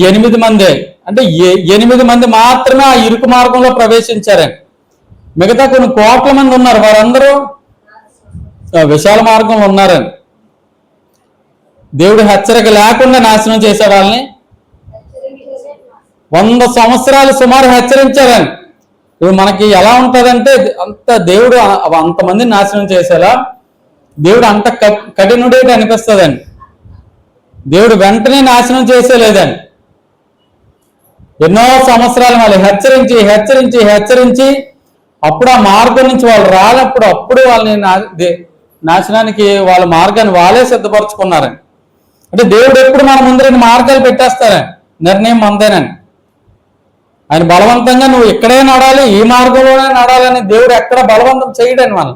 8 మందే. అంటే 8 మంది మాత్రమే ఆ ఇరుకు మార్గంలో ప్రవేశించారండి. మిగతా కొన్ని కోట్ల మంది ఉన్నారు, వారందరూ విశాల మార్గంలో ఉన్నారని. దేవుడు హెచ్చరిక లేకుండా నాశనం చేశాడు వాళ్ళని. 100 సంవత్సరాలు సుమారు హెచ్చరించారని. ఇప్పుడు మనకి ఎలా ఉంటుందంటే, అంత దేవుడు అంతమందిని నాశనం చేసేలా దేవుడు అంత కఠినుడేటి అనిపిస్తుందండి. దేవుడు వెంటనే నాశనం చేసేలేదండి. ఎన్నో సంవత్సరాలు వాళ్ళు హెచ్చరించి హెచ్చరించి హెచ్చరించి అప్పుడు ఆ మార్గం నుంచి వాళ్ళు రానప్పుడు అప్పుడు వాళ్ళని నాశనానికి వాళ్ళ మార్గాన్ని వాళ్ళే సిద్ధపరచుకున్నారని. అంటే దేవుడు ఎప్పుడు మన ముందు 2 మార్గాలు పెట్టేస్తారని. నిర్ణయం మందేనని. ఆయన బలవంతంగా నువ్వు ఇక్కడే నడాలి, ఈ మార్గంలోనే నడాలని దేవుడు ఎక్కడ బలవంతం చేయడని మనం.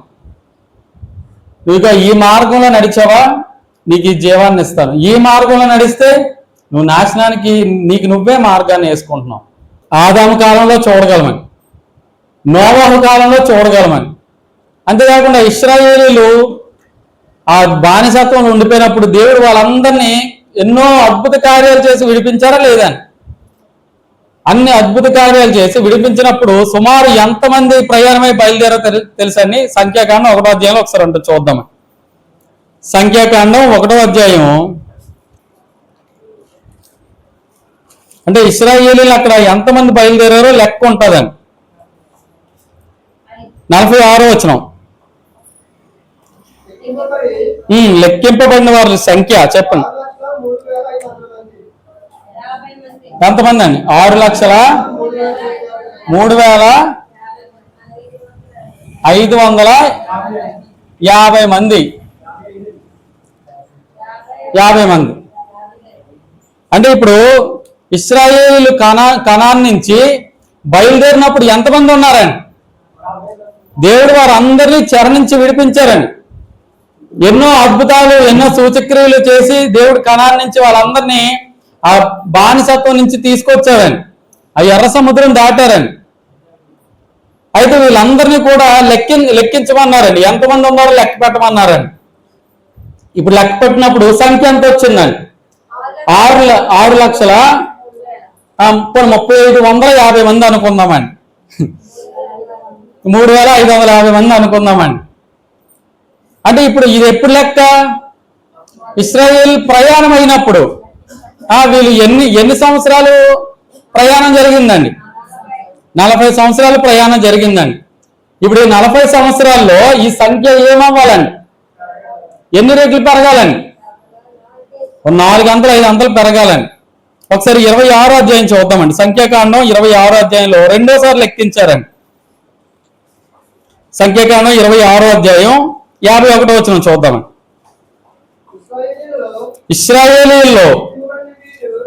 నువ్వు ఈ మార్గంలో నడిచావా, నీకు ఈ జీవాన్ని ఇస్తాను. ఈ మార్గంలో నడిస్తే నువ్వు నాశనానికి నీకు నువ్వే మార్గాన్ని వేసుకుంటున్నావు. ఆదాము కాలంలో చూడగలమని, నోవాహు కాలంలో చూడగలమని. అంతేకాకుండా ఇశ్రాయేలీలు ఆ బానిసత్వంలో ఉండిపోయినప్పుడు దేవుడు వాళ్ళందరినీ ఎన్నో అద్భుత కార్యాలు చేసి విడిపించారా లేదని. అన్ని అద్భుత కార్యాలు చేసి విడిపించినప్పుడు సుమారు ఎంతమంది ప్రయాణమై బయలుదేరో తెలుసని సంఖ్యాకాండం 1వ అధ్యాయంలో ఒకసారి అంటే చూద్దాం. సంఖ్యాకాండం 1వ అధ్యాయం. అంటే ఇశ్రాయేలీలు అక్కడ ఎంతమంది బయలుదేరారో లెక్క ఉంటుందని. 46వ వచనం. లెక్కింపబడిన వారి సంఖ్య చెప్పండి. ఎంతమంది అండి? 6,03,550 మంది. 50 మంది. అంటే ఇప్పుడు ఇశ్రాయేలీలు కనాన్ నుంచి బయలుదేరినప్పుడు ఎంతమంది ఉన్నారండి? దేవుడు వారందరినీ చెర నుంచి విడిపించారండి. ఎన్నో అద్భుతాలు ఎన్నో సూచక్రియలు చేసి దేవుడు కనాన్ నుంచి వాళ్ళందరినీ ఆ బానిసత్వం నుంచి తీసుకొచ్చారని. ఆ ఎర్ర సముద్రం దాటారని. అయితే వీళ్ళందరినీ కూడా లెక్కించమన్నారండి. ఎంతమంది ఉన్నారో లెక్క పెట్టమన్నారండి. ఇప్పుడు లెక్క పెట్టినప్పుడు సంఖ్య ఎంత వచ్చిందండి? 6,35,50 మంది అనుకుందామండి. 3,550 మంది అనుకుందామండి. అంటే ఇప్పుడు ఇది ఎప్పుడు లెక్క? ఇశ్రాయేల్ ప్రయాణం అయినప్పుడు. వీళ్ళు ఎన్ని సంవత్సరాలు ప్రయాణం జరిగిందండి? 40 సంవత్సరాలు ప్రయాణం జరిగిందండి. ఇప్పుడు ఈ 40 సంవత్సరాల్లో ఈ సంఖ్య ఏమవ్వాలండి? ఎన్ని రెట్లు పెరగాలండి? 4 అంతలు 5 అంతలు పెరగాలండి. ఒకసారి 26వ అధ్యాయం చూద్దామండి. సంఖ్యాకాండం 26వ అధ్యాయంలో రెండోసారి లెక్కించారండి. సంఖ్యాకాండం 26వ అధ్యాయం 51వ వచనం చూద్దామండి. ఇశ్రాయేలీయుల్లో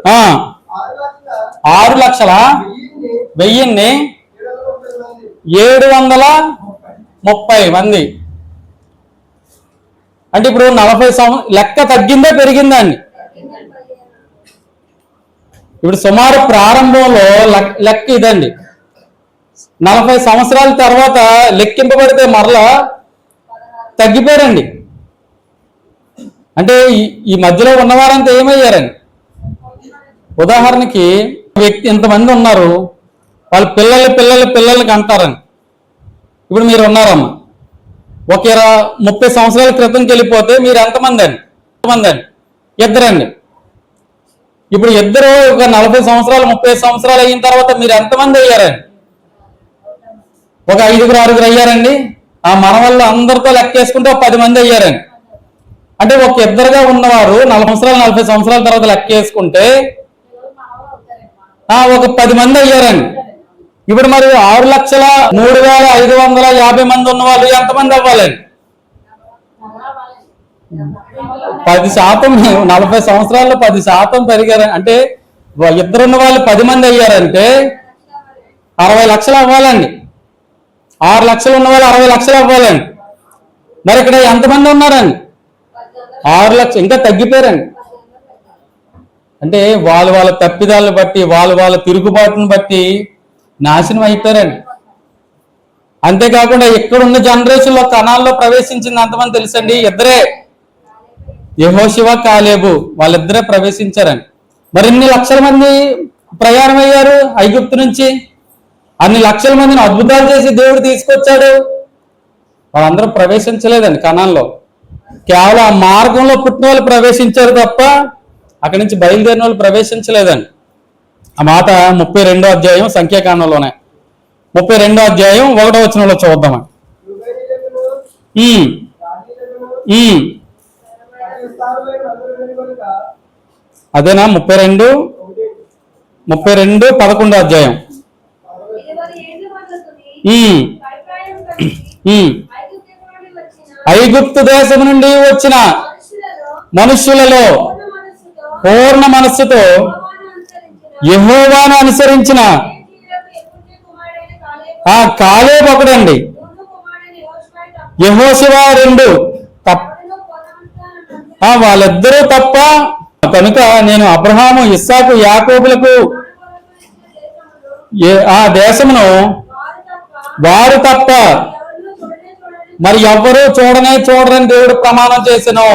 6,01,730 మంది. అంటే ఇప్పుడు 40 లెక్క తగ్గిందా పెరిగిందా అండి? ఇప్పుడు సుమారు ప్రారంభంలో లెక్క ఇదండి. 40 సంవత్సరాల తర్వాత లెక్కింపబడితే మరలా తగ్గిపోయారండి. అంటే ఈ మధ్యలో ఉన్నవారంతా ఏమయ్యారండి? ఉదాహరణకి వ్యక్తి ఇంతమంది ఉన్నారు, వాళ్ళ పిల్లలకి అంటారండి. ఇప్పుడు మీరు ఉన్నారమ్మా, ఒక 30 సంవత్సరాల క్రితంకి వెళ్ళిపోతే మీరు ఎంతమంది అండి? ఇద్దరండి. ఇప్పుడు ఇద్దరు ఒక 40 సంవత్సరాలు 30 సంవత్సరాలు అయిన తర్వాత మీరు ఎంతమంది అయ్యారండి? ఒక 5-6 అయ్యారండి. ఆ మనవళ్ళు అందరితో లెక్కేసుకుంటే ఒక 10 మంది అయ్యారండి. అంటే ఒక ఇద్దరుగా ఉన్నవారు 40 సంవత్సరాల తర్వాత లెక్కేసుకుంటే ఒక 10 మంది అయ్యారండి. ఇప్పుడు మరి 6,03,550 మంది ఉన్న వాళ్ళు ఎంతమంది అవ్వాలండి? 10%. 40 సంవత్సరాల్లో 10% పెరిగారు అంటే ఇద్దరున్న వాళ్ళు 10 మంది అయ్యారంటే 60 లక్షలు అవ్వాలండి. 6 లక్షలు ఉన్న వాళ్ళు 60 లక్షలు అవ్వాలండి. మరి ఇక్కడ ఎంతమంది ఉన్నారండి? 6 లక్షలు. ఇంకా తగ్గిపోయారండి. అంటే వాళ్ళ తప్పిదాలను బట్టి వాళ్ళ తిరుగుబాటును బట్టి నాశనం అయిపోయారండి. అంతేకాకుండా ఇక్కడున్న జనరేషన్లో కణాల్లో ప్రవేశించింది అంతమంది తెలుసండి? ఇద్దరే, యెహోషువ కాలేబు, వాళ్ళిద్దరే ప్రవేశించారండి. మరి ఇన్ని లక్షల మంది ప్రయాణం అయ్యారు ఐగుప్తు నుంచి. అన్ని లక్షల మందిని అద్భుతాలు చేసి దేవుడు తీసుకొచ్చాడు. వాళ్ళందరూ ప్రవేశించలేదండి కణాల్లో. కేవలం ఆ మార్గంలో పుట్టిన వాళ్ళు ప్రవేశించారు తప్ప అక్కడి నుంచి బయలుదేరిన వాళ్ళు ప్రవేశించలేదండి. ఆ మాట 32వ అధ్యాయం సంఖ్యాకాండంలోనే 32వ అధ్యాయం 1వ వచనంలో చూద్దామని. అదేనా 32 11వ అధ్యాయం. ఐగుప్తు దేశం నుండి వచ్చిన మనుష్యులలో పూర్ణ మనస్సుతో యెహోవాను అనుసరించిన ఆ కాలేబు ఒకడండి. యెహోషువ 2 వాళ్ళిద్దరూ తప్ప. కనుక నేను అబ్రహాము, ఇస్సాకు, యాకోబులకు ఆ దేశమును వారు తప్ప మరి ఎవ్వరూ చూడరని దేవుడు ప్రమాణం చేసెను.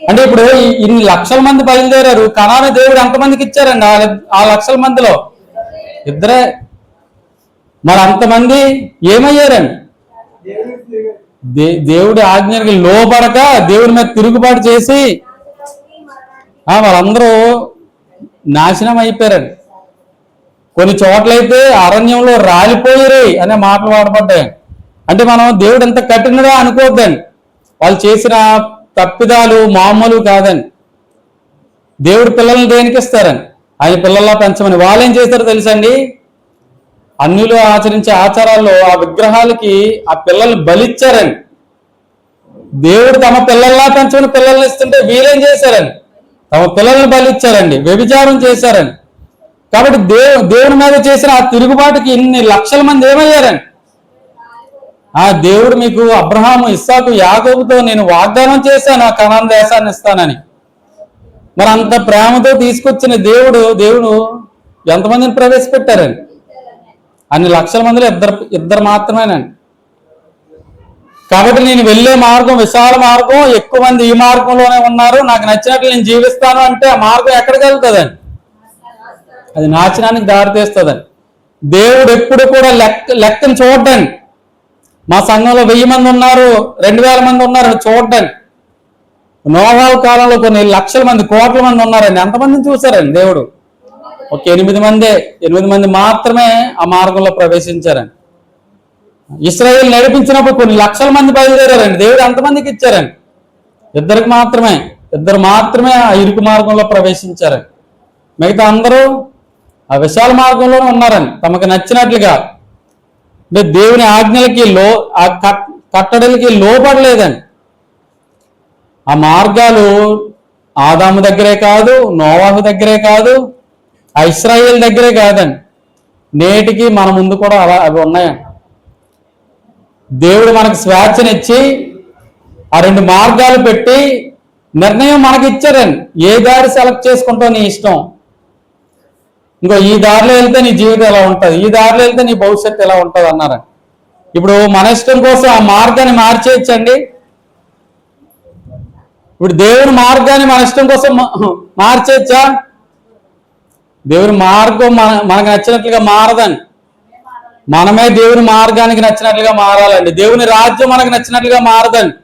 అంటే ఇప్పుడు ఇన్ని లక్షల మంది బయలుదేరారు. కనాను దేవుడు ఎంతమందికి ఇచ్చారండి? ఆ లక్షల మందిలో ఇద్దరే. మరి అంతమంది ఏమయ్యారండి? దేవుడి ఆజ్ఞకి లోబడక దేవుడి మీద తిరుగుబాటు చేసి వాళ్ళందరూ నాశనం అయిపోయారండి. కొన్ని చోట్లయితే అరణ్యంలో రాలిపోయిరి అనే మాటలు వాడబడ్డాయి. అంటే మనం దేవుడు ఎంత కఠినగా అనుకోవద్దండి. వాళ్ళు చేసిన తప్పిదాలు మామూలు కాదండి. దేవుడు పిల్లల్ని దేనికి ఇస్తారని? ఆయన పిల్లల్లా పెంచమని. వాళ్ళు ఏం చేశారో తెలుసండి? అన్యులు ఆచరించే ఆచారాల్లో ఆ విగ్రహాలకి ఆ పిల్లల్ని బలిచ్చారండి. దేవుడు తమ పిల్లల్లా పెంచమని పిల్లల్ని ఇస్తుంటే వీరేం చేశారండి? తమ పిల్లల్ని బలిచ్చారండి, వ్యభిచారం చేశారండి. కాబట్టి దేవుడి మీద చేసిన ఆ తిరుగుబాటుకి ఇన్ని లక్షల మంది ఏమయ్యారండి? ఆ దేవుడు మీకు అబ్రహాము, ఇస్సాకు, యాకోబుతో నేను వాగ్దానం చేశాను ఆ కనాను దేశాన్ని ఇస్తానని. మరి అంత ప్రేమతో తీసుకొచ్చిన దేవుడు ఎంతమందిని ప్రవేశపెట్టారండి? అన్ని లక్షల మందిలో ఇద్దరు మాత్రమేనండి. కాబట్టి నేను వెళ్ళే మార్గం విశాల మార్గం, ఎక్కువ మంది ఈ మార్గంలోనే ఉన్నారు, నాకు నచ్చినట్లు నేను జీవిస్తాను అంటే ఆ మార్గం ఎక్కడికి వెళ్తుందండి? అది నాశనానికి దారితీస్తుందండి. దేవుడు ఎప్పుడు కూడా లెక్కను చూడండి. మా సంఘంలో 1000 మంది ఉన్నారు, 2000 మంది ఉన్నారు చూడండి. నోవాహు కాలంలో కొన్ని లక్షల మంది, కోట్ల మంది ఉన్నారండి. ఎంతమందిని చూశారండి దేవుడు? ఒక 8 మంది మాత్రమే ఆ మార్గంలో ప్రవేశించారండి. ఇశ్రాయేలు నడిపించినప్పుడు కొన్ని లక్షల మంది బయలుదేరారండి. దేవుడు ఎంతమందికి ఇచ్చారండి? ఇద్దరు మాత్రమే ఆ ఇరుకు మార్గంలో ప్రవేశించారండి. మిగతా అందరూ ఆ విశాల మార్గంలోనే ఉన్నారండి తమకు నచ్చినట్లుగా. అంటే దేవుని ఆజ్ఞలకి ఆ కట్టడలకి లోపడలేదండి. ఆ మార్గాలు ఆదాము దగ్గరే కాదు, నోవాహు దగ్గరే కాదు, ఆ ఇశ్రాయేల్ దగ్గరే కాదండి, నేటికి మన ముందు కూడా అవి ఉన్నాయండి. దేవుడు మనకు స్వేచ్ఛనిచ్చి ఆ 2 మార్గాలు పెట్టి నిర్ణయం మనకి ఇచ్చారండి. ఏ దారి సెలెక్ట్ చేసుకుంటావు నీ ఇష్టం. ఇంకో ఈ దారిలో వెళ్తే నీ జీవితం ఎలా ఉంటుంది, ఈ దారిలో వెళ్తే నీ భవిష్యత్తు ఎలా ఉంటుంది అన్నారండి. ఇప్పుడు మన ఇష్టం కోసం ఆ మార్గాన్ని మార్చేయచ్చండి. ఇప్పుడు దేవుని మార్గాన్ని మన ఇష్టం కోసం మార్చేయచ్చా? దేవుని మార్గం మనకు నచ్చినట్లుగా మారదండి. మనమే దేవుని మార్గానికి నచ్చినట్లుగా మారాలండి. దేవుని రాజ్యం మనకు నచ్చినట్లుగా మారదండి.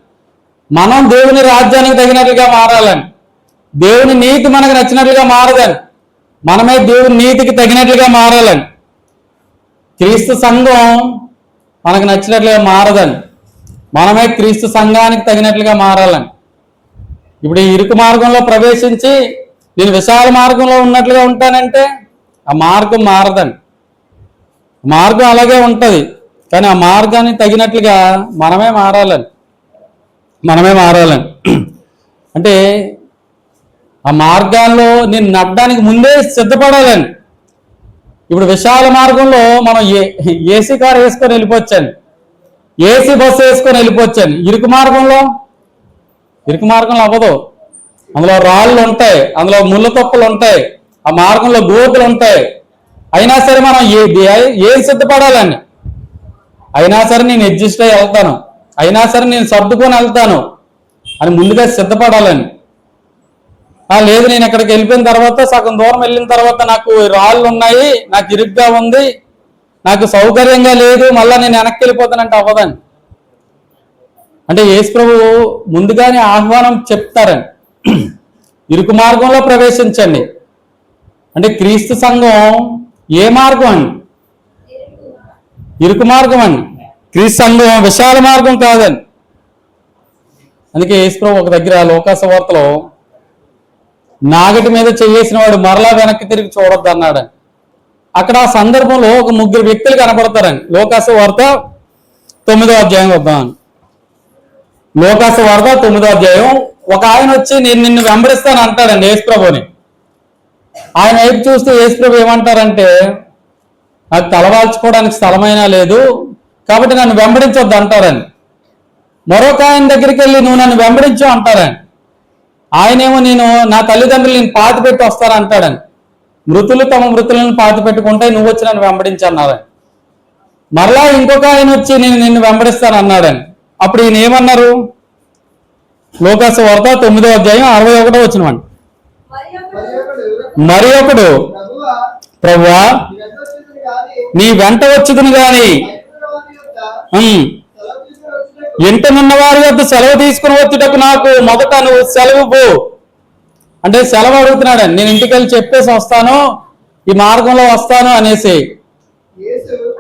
మనం దేవుని రాజ్యానికి తగినట్లుగా మారాలండి. దేవుని నీతి మనకు నచ్చినట్లుగా మారదండి. మనమే దేవుని నీతికి తగినట్లుగా మారాలండి. క్రీస్తు సంఘం మనకు నచ్చినట్లుగా మారదండి. మనమే క్రీస్తు సంఘానికి తగినట్లుగా మారాలండి. ఇప్పుడు ఈ ఇరుకు మార్గంలో ప్రవేశించి నేను విశాల మార్గంలో ఉన్నట్లుగా ఉంటానంటే ఆ మార్గం మారదండి. మార్గం అలాగే ఉంటుంది, కానీ ఆ మార్గాన్ని తగినట్లుగా మనమే మారాలని అంటే ఆ మార్గాల్లో నేను నడడానికి ముందే సిద్ధపడాలని. ఇప్పుడు విశాల మార్గంలో మనం ఏసీ కార్ వేసుకొని వెళ్ళిపోవచ్చండి, ఏసీ బస్సు వేసుకొని వెళ్ళిపోవచ్చండి. ఇరుకు మార్గంలో అవ్వదు. అందులో రాళ్ళు ఉంటాయి, అందులో ముళ్ళ తొక్కలు ఉంటాయి, ఆ మార్గంలో గోతులు ఉంటాయి. అయినా సరే మనం ఏం సిద్ధపడాలండి, అయినా సరే నేను అడ్జస్ట్ అయ్యి వెళ్తాను, అయినా సరే నేను సర్దుకొని వెళ్తాను అని ముందుగా సిద్ధపడాలని. లేదు నేను ఎక్కడికి వెళ్ళిపోయిన తర్వాత సగం దూరం వెళ్ళిన తర్వాత నాకు రాళ్ళు ఉన్నాయి, నాకు ఇరుగ్గా ఉంది, నాకు సౌకర్యంగా లేదు, మళ్ళీ నేను వెనక్కి వెళ్ళిపోతానంటే అవ్వదండి. అంటే యేసు ప్రభు ముందుగానే ఆహ్వానం చెప్తారండి, ఇరుకు మార్గంలో ప్రవేశించండి. అంటే క్రీస్తు సంఘం ఏ మార్గం అండి? ఇరుకు మార్గం అండి. క్రీస్తు సంఘం విశాల మార్గం కాదండి. అందుకే యేసు ప్రభు ఒక దగ్గర లోకాసు వార్తలో నాగటి మీద చేసిన వాడు మరలా వెనక్కి తిరిగి చూడొద్దు అన్నాడు. అక్కడ ఆ సందర్భంలో ఒక 3 వ్యక్తులు కనపడతారండి. లోకాసు వార్త 9వ అధ్యాయం వద్దాం. లోకాసు వార్త 9వ అధ్యాయం. ఒక ఆయన వచ్చి నేను నిన్ను వెంబడిస్తాను అంటాడండి యేసు ప్రభుని. ఆయన వైపు చూస్తే యేసు ప్రభు ఏమంటారంటే, నాకు తలవాల్చుకోవడానికి స్థలమైనా లేదు కాబట్టి నన్ను వెంబడించొద్దు అంటారని. మరొక ఆయన దగ్గరికి వెళ్ళి నువ్వు నన్ను వెంబడించు అంటారని. ఆయనేమో నేను నా తల్లిదండ్రులు నేను పాతి పెట్టి వస్తాను అంటాడని. మృతులు తమ మృతులను పాతి పెట్టుకుంటే నువ్వు వచ్చి నన్ను వెంబడించి అన్నారని. మరలా ఇంకొక ఆయన వచ్చి నేను నిన్ను వెంబడిస్తాను అన్నాడని. అప్పుడు ఈయన ఏమన్నారు? లోకాసు వార్త 9వ అధ్యాయం 61వ వచనం. మరి ఒకడు ప్రభువా నీ వెంట వచ్చుదును గాని ఇంటనున్న వారి వద్ద సెలవు తీసుకుని వచ్చుటకు నాకు మొదట నువ్వు సెలవు పో అంటే సెలవు అడుగుతున్నాడు. నేను ఇంటికి వెళ్ళి చెప్పేసి వస్తాను, ఈ మార్గంలో వస్తాను అనేసి.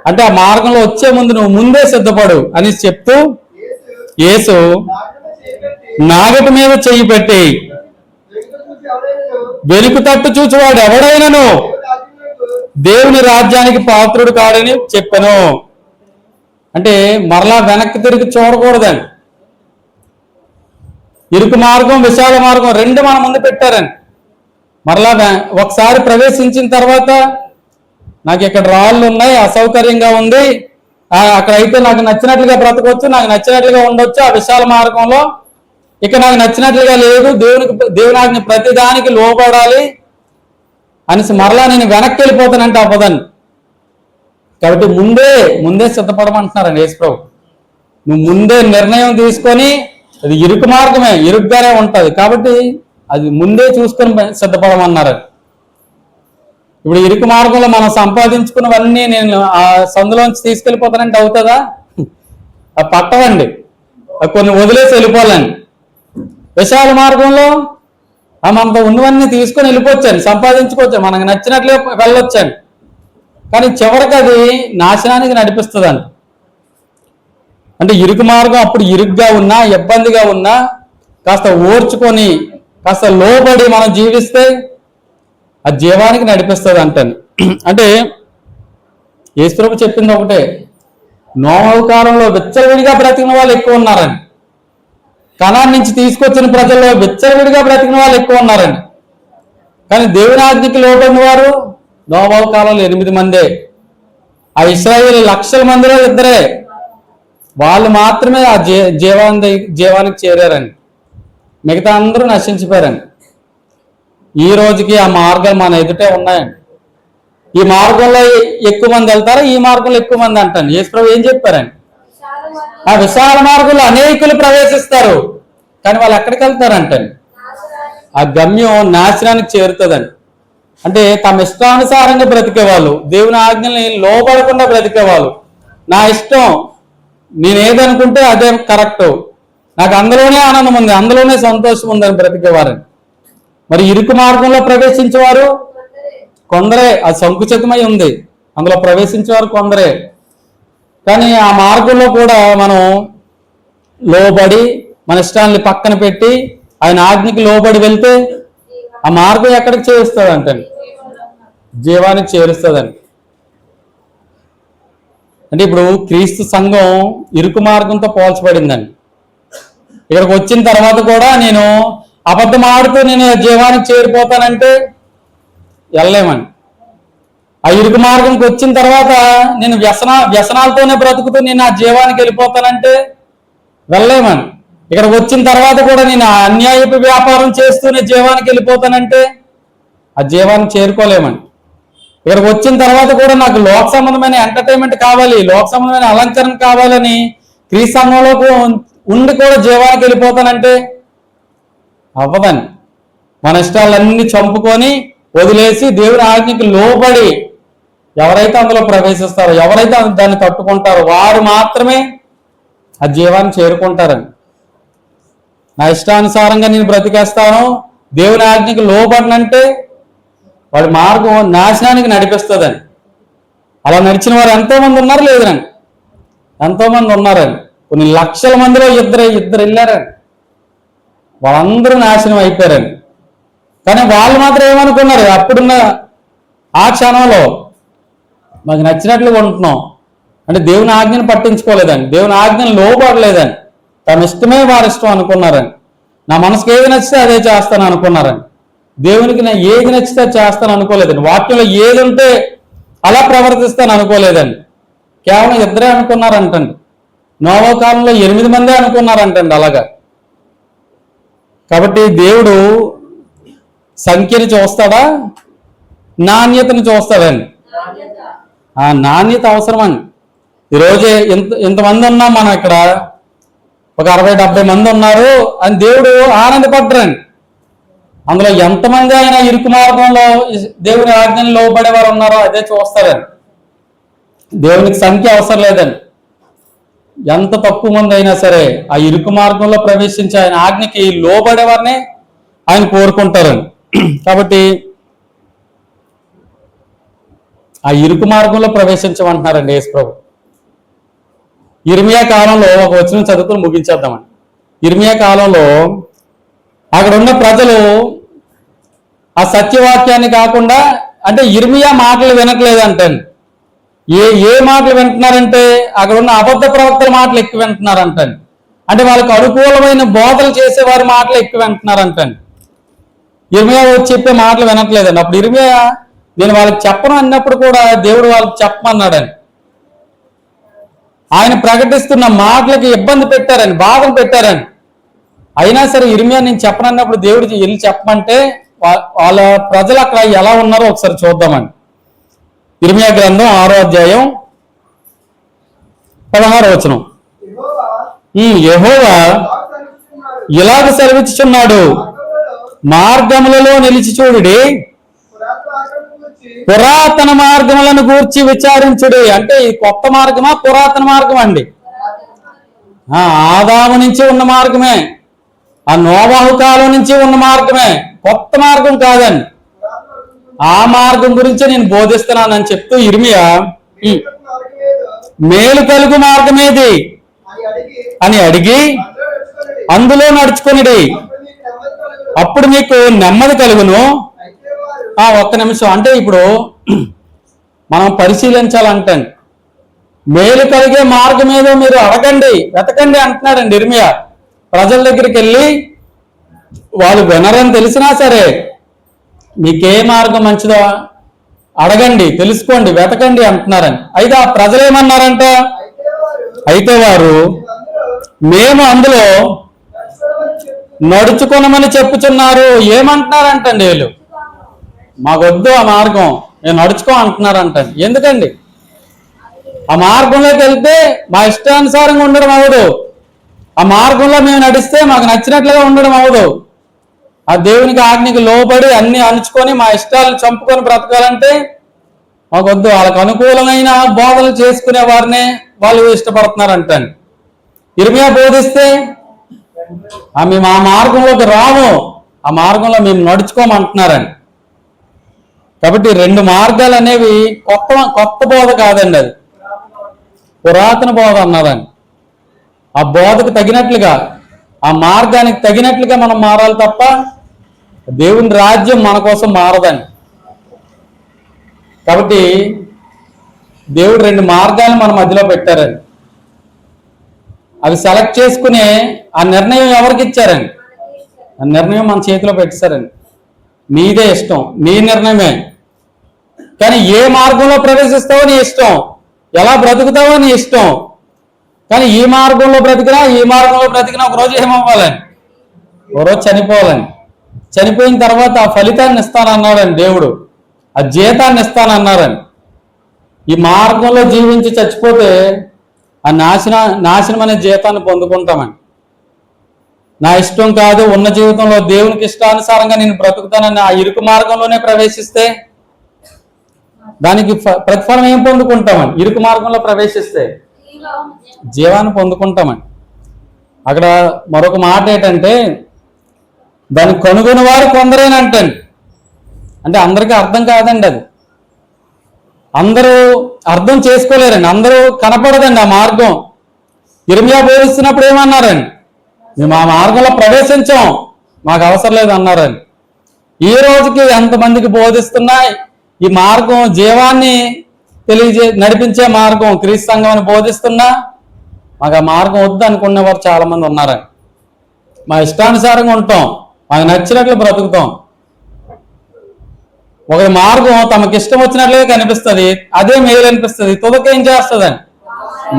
అంటే ఆ మార్గంలో వచ్చే ముందు నువ్వు ముందే సిద్ధపడు అని చెప్తూ యేసు నాగటి మీద చెయ్యి పెట్టి వెనుక తట్టు చూచువాడు ఎవడైనను దేవుని రాజ్యానికి పాత్రుడు కాడని చెప్పాను. అంటే మరలా వెనక్కి తిరిగి చూడకూడదండి. ఇరుకు మార్గం విశాల మార్గం 2 మన ముందు పెట్టారని. మరలా ఒకసారి ప్రవేశించిన తర్వాత నాకు ఇక్కడ రాళ్ళు ఉన్నాయి, అసౌకర్యంగా ఉంది, అక్కడైతే నాకు నచ్చినట్లుగా బ్రతకొచ్చు, నాకు నచ్చినట్లుగా ఉండొచ్చు. ఆ విశాల మార్గంలో ఇక నాకు నచ్చినట్లుగా లేదు, దేవునికి ప్రతిదానికి లోపడాలి అనేసి మరలా నేను వెనక్కి వెళ్ళిపోతానంటే అవ్వదని. కాబట్టి ముందే సిద్ధపడమంటున్నారండి యేసు ప్రభు. నువ్వు ముందే నిర్ణయం తీసుకొని, అది ఇరుకు మార్గమే, ఇరుగ్గానే ఉంటుంది కాబట్టి అది ముందే చూసుకొని సిద్ధపడమన్నారు. ఇప్పుడు ఇరుకు మార్గంలో మనం సంపాదించుకున్నవన్నీ నేను ఆ సందులోంచి తీసుకెళ్ళిపోతానంటే అవుతుందా? అది పట్టవండి, కొన్ని వదిలేసి వెళ్ళిపోవాలండి. విశాల మార్గంలో మనతో ఉన్నవన్నీ తీసుకొని వెళ్ళిపోవచ్చండి, సంపాదించుకోవచ్చండి, మనకు నచ్చినట్లే వెళ్ళొచ్చండి. కానీ చివరికి అది నాశనానికి నడిపిస్తుందండి. అంటే ఇరుకు మార్గం అప్పుడు ఇరుగ్గా ఉన్నా, ఇబ్బందిగా ఉన్నా కాస్త ఓర్చుకొని కాస్త లోబడి మనం జీవిస్తే ఆ జీవానికి నడిపిస్తుంది అంటాను. అంటే యేసు ప్రభు చెప్పింది ఒకటే, నోవహు కాలంలో విచ్చలవిడిగా బ్రతికిన వాళ్ళు ఎక్కువ ఉన్నారండి. కనాన్ నుంచి తీసుకొచ్చిన ప్రజల్లో విచ్చలవిడిగా బ్రతికిన వాళ్ళు ఎక్కువ ఉన్నారండి. కానీ దేవుని ఆజ్ఞకి లోబడిన వారు నోవహు కాలంలో 8 మందే. ఆ ఇశ్రాయేలు లక్షల మందిలో 2 వాళ్ళు మాత్రమే ఆ జీవానికి చేరారండి. మిగతా అందరూ నశించిపోయారండి. ఈ రోజుకి ఆ మార్గాలు మన ఎదుటే ఉన్నాయండి. ఈ మార్గంలో ఎక్కువ మంది వెళ్తారా, ఈ మార్గంలో ఎక్కువ మంది అంటాను. యేసు ప్రభు ఏం చెప్పారండి? ఆ విశాల మార్గంలో అనేకులు ప్రవేశిస్తారు, కానీ వాళ్ళు ఎక్కడికి వెళ్తారంటండి? ఆ గమ్యం నాశనానికి చేరుతుందండి. అంటే తమ ఇష్టానుసారంగా బ్రతికేవాళ్ళు, దేవుని ఆజ్ఞల్ని లోబడకుండా బ్రతికేవాళ్ళు, నా ఇష్టం, నేనేదనుకుంటే అదే కరెక్ట్, నాకు అందులోనే ఆనందం ఉంది, అందులోనే సంతోషం ఉందని బ్రతికేవారని. మరి ఇరుకు మార్గంలో ప్రవేశించేవారు కొందరే. అది సంకుచితమై ఉంది, అందులో ప్రవేశించేవారు కొందరే. కానీ ఆ మార్గంలో కూడా మనం లోబడి మన ఇష్టాన్ని పక్కన పెట్టి ఆయన ఆజ్ఞకి లోబడి వెళ్తే ఆ మార్గం ఎక్కడికి చేరుస్తుంది అంటండి? జీవానికి చేరుస్తుందండి. అంటే ఇప్పుడు క్రీస్తు సంఘం ఇరుకు మార్గంతో పోల్చబడిందండి. ఇక్కడికి వచ్చిన తర్వాత కూడా నేను అబద్ధం ఆడుతూ నేను జీవానికి చేరిపోతానంటే వెళ్ళలేమని. ఆ ఇరుకు మార్గంకి వచ్చిన తర్వాత నేను వ్యసనాలతోనే బ్రతుకుతూ నేను ఆ జీవానికి వెళ్ళిపోతానంటే వెళ్ళలేమని. ఇక్కడికి వచ్చిన తర్వాత కూడా నేను అన్యాయపు వ్యాపారం చేస్తూనే జీవానికి వెళ్ళిపోతానంటే ఆ జీవానికి చేరుకోలేమని. ఇక్కడికి వచ్చిన తర్వాత కూడా నాకు లోక సంబంధమైన ఎంటర్టైన్మెంట్ కావాలి, లోక సంబంధమైన అలంకరణ కావాలని క్రీస్తు సంఘంలోకి ఉండి కూడా జీవానికి వెళ్ళిపోతానంటే అవ్వదని. మన ఇష్టాలన్నీ చంపుకొని వదిలేసి దేవుని ఆజ్ఞకి లోబడి ఎవరైతే అందులో ప్రవేశిస్తారో, ఎవరైతే దాన్ని తట్టుకుంటారో వారు మాత్రమే ఆ జీవాన్ని చేరుకుంటారని. నా ఇష్టానుసారంగా నేను బ్రతికేస్తాను, దేవుని ఆజ్ఞకి లోబడినంటే వాడి మార్గం నాశనానికి నడిపిస్తుందని. అలా నడిచిన వారు ఎంతోమంది ఉన్నారు లేదని, ఎంతోమంది ఉన్నారని. కొన్ని లక్షల మందిలో ఇద్దరు వెళ్ళారని, వాళ్ళందరూ నాశనం అయిపోయారని. కానీ వాళ్ళు మాత్రం ఏమనుకున్నారు, అప్పుడున్న ఆ క్షణంలో మాకు నచ్చినట్లుగా ఉంటున్నాం అంటే దేవుని ఆజ్ఞను పట్టించుకోలేదని, దేవుని ఆజ్ఞను లోబడలేదని, తమ ఇష్టమే వారి ఇష్టం అనుకున్నారని. నా మనసుకు ఏది నచ్చితే అదే చేస్తాను అనుకున్నారని. దేవునికి నేను ఏది నచ్చితే చేస్తాను అనుకోలేదండి. వాక్యంలో ఏది ఉంటే అలా ప్రవర్తిస్తాను అనుకోలేదండి. కేవలం ఇద్దరే అనుకున్నారంటండి. నోవా కాలంలో 8 మందే అనుకున్నారంటండి అలాగా. కాబట్టి దేవుడు సంఖ్యని చూస్తాడా, నాణ్యతను చూస్తాడండి? ఆ నాణ్యత అవసరమండి. ఈరోజే ఇంతమంది ఉన్నాం మనం ఇక్కడ, ఒక 60-70 మంది ఉన్నారు అని దేవుడు ఆనందపడ్డారండి. అందులో ఎంతమంది అయినా ఇరుకు మార్గంలో దేవుని ఆజ్ఞలు లోబడే వారు ఉన్నారో అదే చూస్తారండి. దేవునికి సంఖ్య అవసరం లేదండి. ఎంత తక్కువ మంది అయినా సరే ఆ ఇరుకు మార్గంలో ప్రవేశించి ఆయన ఆజ్ఞకి లోబడే వారిని ఆయన కోరుకుంటారండి. కాబట్టి ఆ ఇరుకు మార్గంలో ప్రవేశించమంటున్నారండి యేసు ప్రభు. ఇర్మియా కాలంలో ఒక వచనం చదువుకుని ముగించేద్దామండి. ఇర్మియా కాలంలో అక్కడ ఉన్న ప్రజలు ఆ సత్యవాక్యాన్ని కాకుండా, అంటే ఇర్మియా మాటలు వినట్లేదంటండి. ఏ మాటలు వింటున్నారంటే అక్కడ ఉన్న అబద్ధ ప్రవక్తల మాటలు ఎక్కువ వింటున్నారంటండి. అంటే వాళ్ళకి అనుకూలమైన బోధలు చేసేవారి మాటలు ఎక్కువ వింటున్నారంటండి. ఇర్మియా వచ్చి చెప్పే మాటలు వినట్లేదండి. అప్పుడు ఇర్మియా నేను వాళ్ళకి చెప్పను అన్నప్పుడు కూడా దేవుడు వాళ్ళకి చెప్పమన్నాడని. ఆయన ప్రకటిస్తున్న మాటలకి ఇబ్బంది పెట్టారని, బాధలు పెట్టారని. అయినా సరే ఇర్మియా నేను చెప్పనన్నప్పుడు దేవుడు వెళ్ళి చెప్పమంటే వాళ్ళ ప్రజలు అక్కడ ఎలా ఉన్నారో ఒకసారి చూద్దామండి. ఇర్మియా గ్రంథం 6వ అధ్యాయం 16వ వచనం. యెహోవా ఇలాగ సెలవిచ్చుచున్నాడు, మార్గములలో నిలిచి చూడుడి, పురాతన మార్గములను గూర్చి విచారించుడి. అంటే ఈ కొత్త మార్గమా పురాతన మార్గం అండి? ఆదాము నుంచి ఉన్న మార్గమే, ఆ నోవాహు కాలం నుంచి ఉన్న మార్గమే, కొత్త మార్గం కాదండి. ఆ మార్గం గురించి నేను బోధిస్తున్నానని చెప్తూ ఇర్మియా మేలు కలుగు మార్గమేది అని అడిగి అందులో నడుచుకునిడి, అప్పుడు మీకు నెమ్మది కలుగును. ఒక్క నిమిషం, అంటే ఇప్పుడు మనం పరిశీలించాలంటే మేలు కలిగే మార్గం ఏదో మీరు అడగండి, వెతకండి అంటున్నాడండి ఇర్మియా. ప్రజల దగ్గరికి వెళ్ళి వాళ్ళు వినరని తెలిసినా సరే మీకే మార్గం మంచిదో అడగండి, తెలుసుకోండి, వెతకండి అంటున్నారని. అయితే ఆ ప్రజలు ఏమన్నారంట? అయితే వారు మేము అందులో నడుచుకోనమని చెప్పుచున్నారు. ఏమంటున్నారంటండి వీళ్ళు? మాకొద్దు ఆ మార్గం, నేను నడుచుకో అంటున్నారంటండి. ఎందుకండి? ఆ మార్గంలోకి వెళ్తే మా ఇష్టానుసారంగా ఉండడం అవ్వదు. ఆ మార్గంలో మేము నడిస్తే మాకు నచ్చినట్లుగా ఉండడం అవ్వదు. ఆ దేవునికి ఆజ్ఞకి లోబడి అన్ని అణుచుకొని మా ఇష్టాలను చంపుకొని బ్రతకాలంటే మాకొద్దు. వాళ్ళకు అనుకూలమైన బోధలు చేసుకునే వారినే వాళ్ళు ఇష్టపడుతున్నారంటండి. ఇర్మియా బోధిస్తే మేము ఆ మార్గంలోకి రాము, ఆ మార్గంలో మేము నడుచుకోమంటున్నారని. కాబట్టి 2 మార్గాలు అనేవి కొత్త బోధ కాదండి, అది పురాతన బోధ అన్నారని. ఆ బోధకు తగినట్లుగా, ఆ మార్గానికి తగినట్లుగా మనం మారాలి తప్ప దేవుని రాజ్యం మన కోసం మారదని. కాబట్టి దేవుడు 2 మార్గాలు మన మధ్యలో పెట్టారండి. అవి సెలెక్ట్ చేసుకునే ఆ నిర్ణయం ఎవరికి ఇచ్చారండి? ఆ నిర్ణయం మన చేతిలో పెట్టారండి. నీదే ఇష్టం, నీ నిర్ణయమే. కానీ ఏ మార్గంలో ప్రవేశిస్తావో నీ ఇష్టం, ఎలా బ్రతుకుతావో నీ ఇష్టం. కానీ ఈ మార్గంలో బ్రతికినా ఒకరోజు ఏమవ్వాలని? ఒకరోజు చనిపోవాలని. చనిపోయిన తర్వాత ఆ ఫలితాన్ని ఇస్తానన్నాడండి దేవుడు, ఆ జీతాన్ని ఇస్తానన్నారని. ఈ మార్గంలో జీవించి చచ్చిపోతే ఆ నాశనం అనే జీతాన్ని పొందుకుంటామని. నా ఇష్టం కాదు, ఉన్న జీవితంలో దేవునికి ఇష్టానుసారంగా నేను బ్రతుకుతానని ఆ ఇరుకు మార్గంలోనే ప్రవేశిస్తే దానికి ప్రతిఫలం ఏం పొందుకుంటామని? ఇరుకు మార్గంలో ప్రవేశిస్తే జీవాన్ని పొందుకుంటామని. అక్కడ మరొక మాట ఏంటంటే, దాన్ని కనుగొని వారు కొందరేనంటండి. అంటే అందరికీ అర్థం కాదండి, అది అందరూ అర్థం చేసుకోలేరండి, అందరూ కనపడదండి ఆ మార్గం. ఇర్మియా బోధిస్తున్నప్పుడు ఏమన్నారండి? మేము ఆ మార్గంలో ప్రవేశించాం, మాకు అవసరం లేదు అన్నారని. ఈ రోజుకి ఎంతమందికి బోధిస్తున్నా ఈ మార్గం జీవాన్ని నడిపించే మార్గం క్రీస్తు సంఘం అని బోధిస్తున్నా మాకు ఆ మార్గం వద్దు అనుకునేవారు చాలా మంది ఉన్నారని. మా ఇష్టానుసారంగా ఉంటాం, మాకు నచ్చినట్లు బ్రతుకుతాం. ఒక మార్గం తమకి ఇష్టం వచ్చినట్లుగా కనిపిస్తుంది, అదే మేలు అనిపిస్తుంది, తుదకేం చేస్తుందని?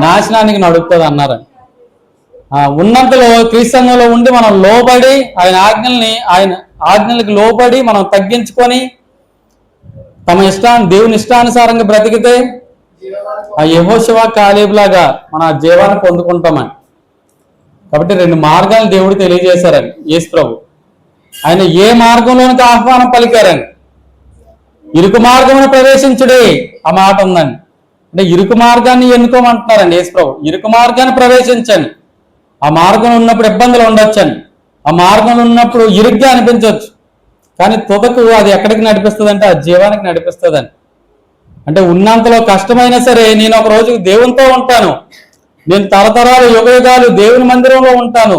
నాశనానికి నడుపుతుంది అన్నారని. ఉన్నంతలో క్రీస్తు సంఘంలో ఉండి మనం లోబడి ఆయన ఆజ్ఞలకి లోబడి మనం తగ్గించుకొని దేవుని ఇష్టానుసారంగా బ్రతికితే ఆ యెహోషువ కాలేబులాగా మన జీవాన్ని పొందుకుంటామని. కాబట్టి 2 మార్గాలు దేవుడు తెలియజేశారని యేసు ప్రభు. ఆయన ఏ మార్గంలోనికి ఆహ్వానం పలికారని? ఇరుకు మార్గమును ప్రవేశించుడే ఆ మాట ఉందండి. అంటే ఇరుకు మార్గాన్ని ఎన్నుకోమంటున్నారండి యేసు ప్రభు. ఇరుకు మార్గాన్ని ప్రవేశించండి. ఆ మార్గంలో ఉన్నప్పుడు ఇబ్బందులు ఉండొచ్చండి, ఆ మార్గంలో ఉన్నప్పుడు ఇరుగ్గా అనిపించవచ్చు, కానీ తుదకు అది ఎక్కడికి నడిపిస్తుంది అంటే ఆ జీవానికి నడిపిస్తుందని. అంటే ఉన్నంతలో కష్టమైనా సరే నేను ఒక రోజు దేవునితో ఉంటాను, నేను తరతరాలు యుగయుగాలు దేవుని మందిరంలో ఉంటాను,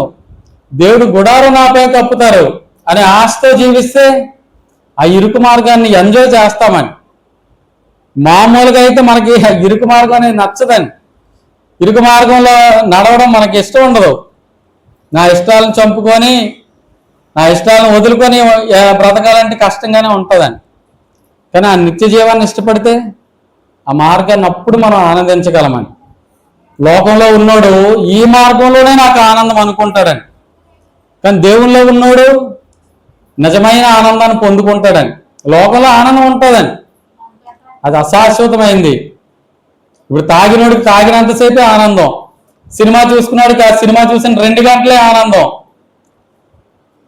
దేవుడు గుడారం నాపై కప్పుతారు అనే ఆశతో జీవిస్తే ఆ ఇరుకు మార్గాన్ని ఎంజాయ్ చేస్తామని. మామూలుగా అయితే మనకి ఇరుకు మార్గం అనేది నచ్చదని. ఇరుకు మార్గంలో నడవడం మనకి ఇష్టం ఉండదు. నా ఇష్టాలను చంపుకొని నా ఇష్టాలను వదులుకొని బ్రతకాలంటే కష్టంగానే ఉంటుందని. కానీ ఆ నిత్య జీవాన్ని ఇష్టపడితే ఆ మార్గాన్ని అప్పుడు మనం ఆనందించగలమని. లోకంలో ఉన్నోడు ఈ మార్గంలోనే నాకు ఆనందం అనుకుంటాడని, కానీ దేవుల్లో ఉన్నోడు నిజమైన ఆనందాన్ని పొందుకుంటాడని. లోకంలో ఆనందం ఉంటుందని, అది అశాశ్వతమైంది. ఇప్పుడు తాగినోడికి తాగినంతసేపే ఆనందం, సినిమా చూసుకున్నాడికి ఆ సినిమా చూసిన 2 గంటలే ఆనందం.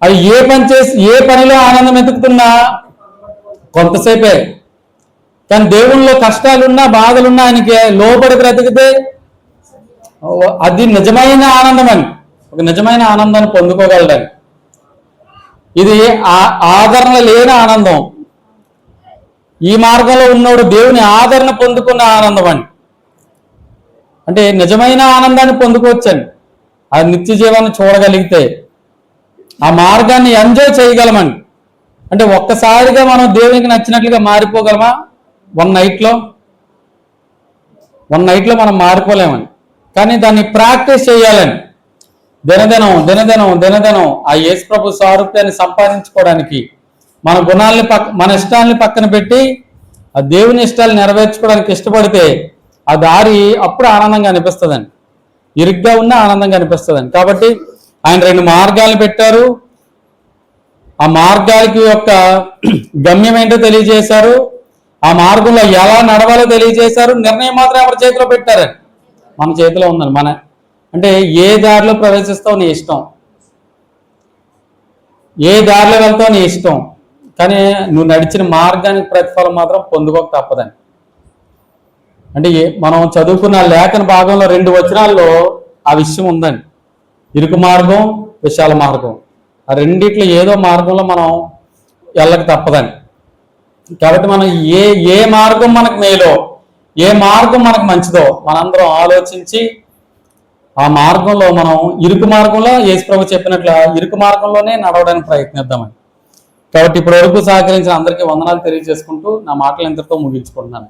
అది ఏ పనిలో ఆనందం వెతుకుతున్నా కొంతసేపే. కానీ దేవుళ్ళలో కష్టాలున్నా బాధలున్నా ఆయనకి లోబడి బ్రతికితే అది నిజమైన ఆనందం అని, ఒక నిజమైన ఆనందాన్ని పొందుకోగలడని. ఇది ఆదరణ లేని ఆనందం. ఈ మార్గంలో ఉన్నోడు దేవుని ఆదరణ పొందుకున్న ఆనందం అని. అంటే నిజమైన ఆనందాన్ని పొందుకోవచ్చండి ఆ నిత్య జీవాన్ని చూడగలిగితే, ఆ మార్గాన్ని ఎంజాయ్ చేయగలమని. అంటే ఒక్కసారిగా మనం దేవునికి నచ్చినట్లుగా మారిపోగలమా? వన్ నైట్లో మనం మారిపోలేమని. కానీ దాన్ని ప్రాక్టీస్ చేయాలని, దినదినం ఆ యేసు ప్రభు సారూప్యాన్ని సంపాదించుకోవడానికి మన గుణాలని మన ఇష్టాలని పక్కన పెట్టి ఆ దేవుని ఇష్టాలు నెరవేర్చుకోవడానికి ఇష్టపడితే ఆ దారి అప్పుడు ఆనందంగా అనిపిస్తుందండి, ఇరుగ్గా ఉన్న ఆనందంగా అనిపిస్తుందండి. కాబట్టి ఆయన 2 మార్గాలు పెట్టారు. ఆ మార్గాలకి యొక్క గమ్యం ఏంటో తెలియజేశారు, ఆ మార్గంలో ఎలా నడవాలో తెలియజేశారు. నిర్ణయం మాత్రం ఎవరి చేతిలో పెట్టారండి? మన చేతిలో ఉందండి. అంటే ఏ దారిలో ప్రవేశిస్తావు నీ ఇష్టం, ఏ దారిలో వెళ్తావు నీ ఇష్టం, కానీ నువ్వు నడిచిన మార్గానికి ప్రతిఫలం మాత్రం పొందుకోక తప్పదని. అంటే మనం చదువుకున్న లేఖన భాగంలో 2 వచనాల్లో ఆ విషయం ఉందండి. ఇరుకు మార్గం, విశాల మార్గం, ఆ రెండిట్లో ఏదో మార్గంలో మనం వెళ్ళక తప్పదని. కాబట్టి మనం ఏ మార్గం మనకు మేలో, ఏ మార్గం మనకు మంచిదో మనందరం ఆలోచించి ఆ మార్గంలో మనం ఇరుకు మార్గంలో యేసుప్రభు చెప్పినట్లు ఇరుకు మార్గంలోనే నడవడానికి ప్రయత్నిద్దామని. కాబట్టి ఇప్పటి వరకు సహకరించిన అందరికీ వందనాలు తెలియజేసుకుంటూ నా మాటలు ఇంతటితో ముగించుకుంటున్నాను.